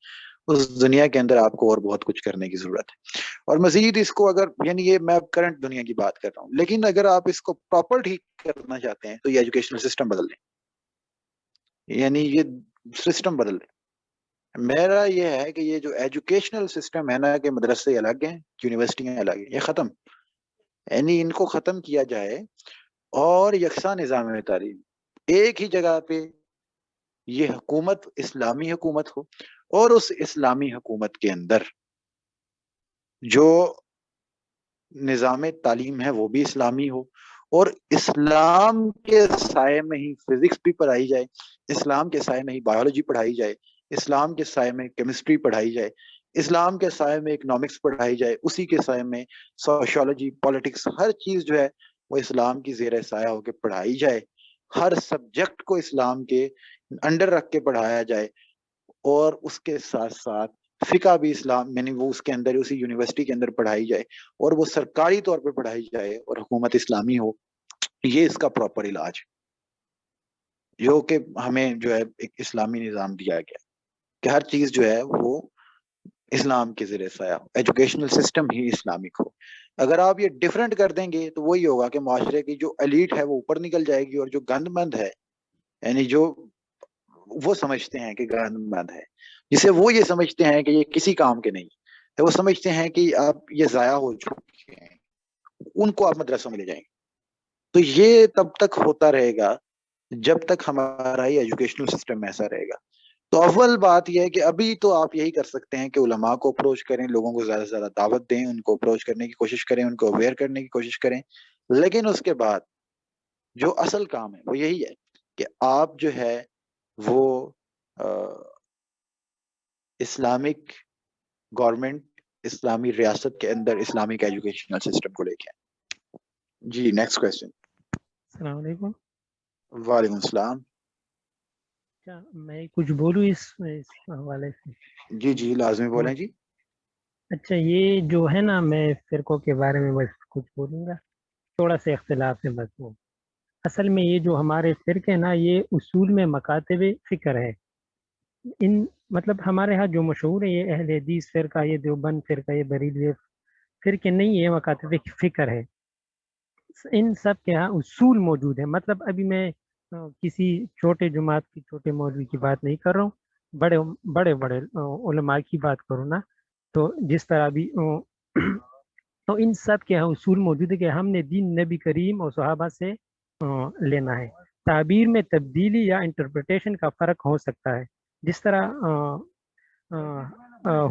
اس دنیا کے اندر آپ کو اور بہت کچھ کرنے کی ضرورت ہے. اور مزید اس کو اگر, یعنی یہ میں کرنٹ دنیا کی بات کر رہا ہوں, لیکن اگر آپ اس کو پراپر ٹھیک کرنا چاہتے ہیں تو یہ ایجوکیشنل سسٹم بدل دیں, یعنی یہ سسٹم بدل دیں. میرا یہ ہے کہ یہ جو ایجوکیشنل سسٹم ہے نا, کہ مدرسے الگ ہیں, یونیورسٹیاں الگ ہیں, یہ ختم, یعنی ان کو ختم کیا جائے اور یکساں نظام تعلیم ایک ہی جگہ پہ یہ حکومت اسلامی حکومت ہو, اور اس اسلامی حکومت کے اندر جو نظام تعلیم ہے وہ بھی اسلامی ہو, اور اسلام کے سائے میں ہی فزکس بھی پڑھائی جائے, اسلام کے سائے میں ہی بایولوجی پڑھائی جائے, اسلام کے سائے میں کیمسٹری پڑھائی جائے, اسلام کے سائے میں اکنامکس پڑھائی جائے, اسی کے سائے میں سوشیولوجی, پالیٹکس, ہر چیز جو ہے وہ اسلام کی زیر سایہ ہو کے پڑھائی جائے. ہر سبجیکٹ کو اسلام کے انڈر رکھ کے پڑھایا جائے, اور اس کے ساتھ ساتھ فقہ بھی اسلام, یعنی وہ اس کے اندر اسی یونیورسٹی کے اندر پڑھائی جائے, اور وہ سرکاری طور پہ پڑھائی جائے, اور حکومت اسلامی ہو. یہ اس کا پراپر علاج ہے جو کہ ہمیں جو ہے ایک اسلامی نظام دیا گیا کہ ہر چیز جو ہے وہ اسلام کے زیر سایہ ہو, ایجوکیشنل سسٹم ہی اسلامک ہو. اگر آپ یہ ڈفرینٹ کر دیں گے تو وہی ہوگا کہ معاشرے کی جو ایلیٹ ہے وہ اوپر نکل جائے گی, اور جو گند مند ہے, یعنی جو وہ سمجھتے ہیں کہ گند مند ہے, جسے وہ یہ سمجھتے ہیں کہ یہ کسی کام کے نہیں, وہ سمجھتے ہیں کہ آپ یہ ضائع ہو چکے ہیں, ان کو آپ مدرسوں میں لے جائیں گے. تو یہ تب تک ہوتا رہے گا جب تک ہمارا ہی ایجوکیشنل سسٹم ایسا رہے گا. تو اول بات یہ ہے کہ ابھی تو آپ یہی کر سکتے ہیں کہ علماء کو اپروچ کریں, لوگوں کو زیادہ سے زیادہ دعوت دیں, ان کو اپروچ کرنے کی کوشش کریں, ان کو اویئر کرنے کی کوشش کریں. لیکن اس کے بعد جو اصل کام ہے وہ یہی ہے کہ آپ جو ہے وہ اسلامک گورنمنٹ, اسلامی ریاست کے اندر اسلامک ایجوکیشنل سسٹم کو لے کے. جی نیکسٹ کویسچن. السلام علیکم. وعلیکم السلام. اچھا میں کچھ بولوں اس حوالے سے؟ جی جی لازمی بولیں جی. اچھا یہ جو ہے نا میں فرقوں کے بارے میں بس کچھ بولوں گا, تھوڑا سا اختلاف ہے بس. وہ اصل میں یہ جو ہمارے فرقے نا یہ اصول میں مکاتب فکر ہے. ان مطلب ہمارے ہاں جو مشہور ہے یہ اہل حدیث فرقہ, یہ دیوبند فرقہ, یہ بریلوی فرقے نہیں, یہ مکاتب فکر ہے. ان سب کے ہاں اصول موجود ہیں. مطلب ابھی میں کسی چھوٹے جماعت کی چھوٹے مولوی کی بات نہیں کر رہا ہوں, بڑے بڑے بڑے علماء کی بات کروں نا. تو جس طرح بھی تو ان سب کے ہاں اصول موجود ہے کہ ہم نے دین نبی کریم اور صحابہ سے لینا ہے. تعبیر میں تبدیلی یا انٹرپریٹیشن کا فرق ہو سکتا ہے. جس طرح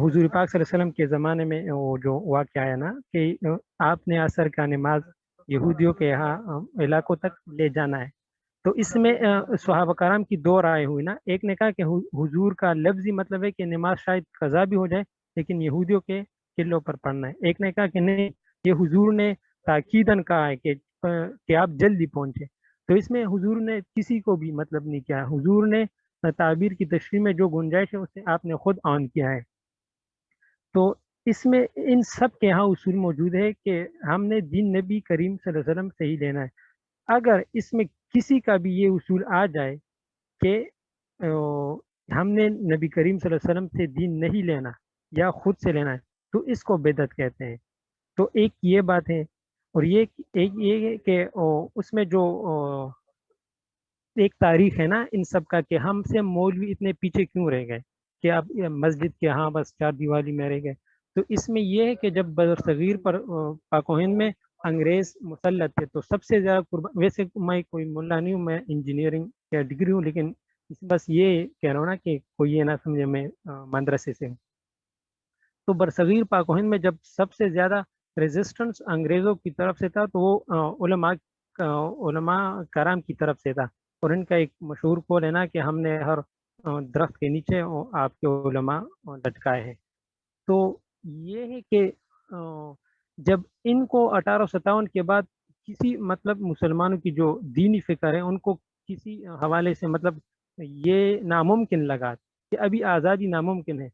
حضور پاک صلی اللہ علیہ وسلم کے زمانے میں وہ جو واقعہ ہے نا کہ آپ نے عصر کا نماز یہودیوں کے یہاں علاقوں تک لے جانا ہے. تو اس میں صحابہ کرام کی دو رائے ہوئی نا. ایک نے کہا کہ حضور کا لفظی مطلب ہے کہ نماز شاید قضا بھی ہو جائے لیکن یہودیوں کے قلوں پر پڑھنا ہے. ایک نے کہا کہ نہیں, یہ حضور نے تاکیداً کہا ہے کہ آپ جلدی پہنچے. تو اس میں حضور نے کسی کو بھی مطلب نہیں کیا. حضور نے تعبیر کی تشریح میں جو گنجائش ہے اسے آپ نے خود آن کیا ہے. تو اس میں ان سب کے ہاں اصول موجود ہے کہ ہم نے دین نبی کریم صلی اللہ علیہ وسلم سے ہی لینا ہے. اگر اس میں کسی کا بھی یہ اصول آ جائے کہ ہم نے نبی کریم صلی اللہ علیہ وسلم سے دین نہیں لینا یا خود سے لینا ہے تو اس کو بدعت کہتے ہیں. تو ایک یہ بات ہے. اور ایک یہ کہ اس میں جو ایک تاریخ ہے نا ان سب کا کہ ہم سے مولوی اتنے پیچھے کیوں رہ گئے کہ اب مسجد کے ہاں بس چار دیوالی میں رہ گئے. تو اس میں یہ ہے کہ جب بدر صغیر پر پاک و ہند میں انگریز مسلط تھے تو سب سے زیادہ ویسے میں کوئی ملا نہیں ہوں, میں انجینئرنگ کا ڈگری ہوں, لیکن بس یہ کہہ رہا ہوں نا کہ کوئی یہ نہ سمجھے میں مدرسے سے ہوں. تو برصغیر پاک و ہند میں جب سب سے زیادہ ریزسٹنس انگریزوں کی طرف سے تھا تو وہ علماء کرام کی طرف سے تھا. اور ان کا ایک مشہور قول ہے نا کہ ہم نے ہر درخت کے نیچے آپ کے علماء لٹکائے ہیں. تو یہ ہے کہ جب ان کو 1857 کے بعد کسی مطلب مسلمانوں کی جو دینی فکر ہے ان کو کسی حوالے سے مطلب یہ ناممکن لگا کہ ابھی آزادی ناممکن ہے,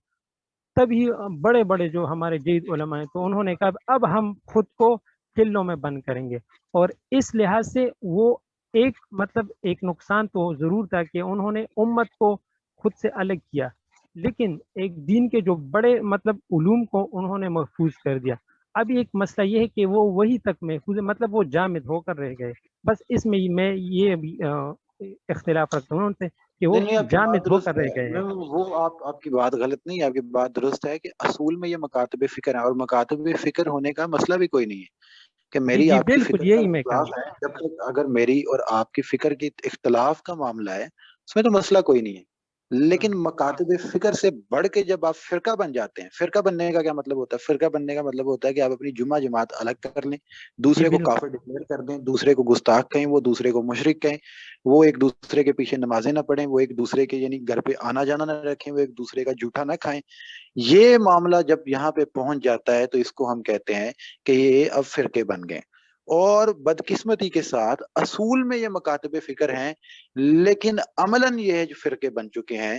تبھی بڑے بڑے جو ہمارے جدید علماء ہیں تو انہوں نے کہا اب ہم خود کو قلوں میں بند کریں گے. اور اس لحاظ سے وہ ایک مطلب ایک نقصان تو ضرور تھا کہ انہوں نے امت کو خود سے الگ کیا, لیکن ایک دین کے جو بڑے مطلب علوم کو انہوں نے محفوظ کر دیا. اب ایک مسئلہ یہ ہے کہ وہ وہی تک محفوظ ہے, مطلب وہ جامد ہو کر رہ گئے. بس اس میں میں یہ بھی اختلاف رکھتا ہوں ان سے کہ وہ نہیں آپ کی بات جامد ہو کر درست رہ ہے. گئے ہیں. وہ آپ کی بات غلط نہیں ہے, آپ کی بات درست ہے کہ اصول میں یہ مکاتب فکر ہے اور مکاتب فکر ہونے کا مسئلہ بھی کوئی نہیں ہے کہ جی میری جی آپ کی بالکل فکر کا یہی میں کہا. اختلاف ہے. جب تک اگر میری اور آپ کی فکر کی اختلاف کا معاملہ ہے اس میں تو مسئلہ کوئی نہیں ہے. لیکن مکاتب فکر سے بڑھ کے جب آپ فرقہ بن جاتے ہیں, فرقہ بننے کا کیا مطلب ہوتا ہے؟ فرقہ بننے کا مطلب ہوتا ہے کہ آپ اپنی جماعت الگ کر لیں, جی دوسرے کو بالکل کافر ڈکلیئر کر دیں, دوسرے کو گستاخ کہیں, وہ دوسرے کو مشرک کہیں, وہ ایک دوسرے کے پیچھے نمازیں نہ پڑھیں, وہ ایک دوسرے کے یعنی گھر پہ آنا جانا نہ رکھیں, وہ ایک دوسرے کا جھوٹا نہ کھائیں. یہ معاملہ جب یہاں پہ پہنچ جاتا ہے تو اس کو ہم کہتے ہیں کہ یہ اب فرقے بن گئے. اور بدقسمتی کے ساتھ اصول میں یہ مکاتب فکر ہیں لیکن عملاً یہ جو فرقے بن چکے ہیں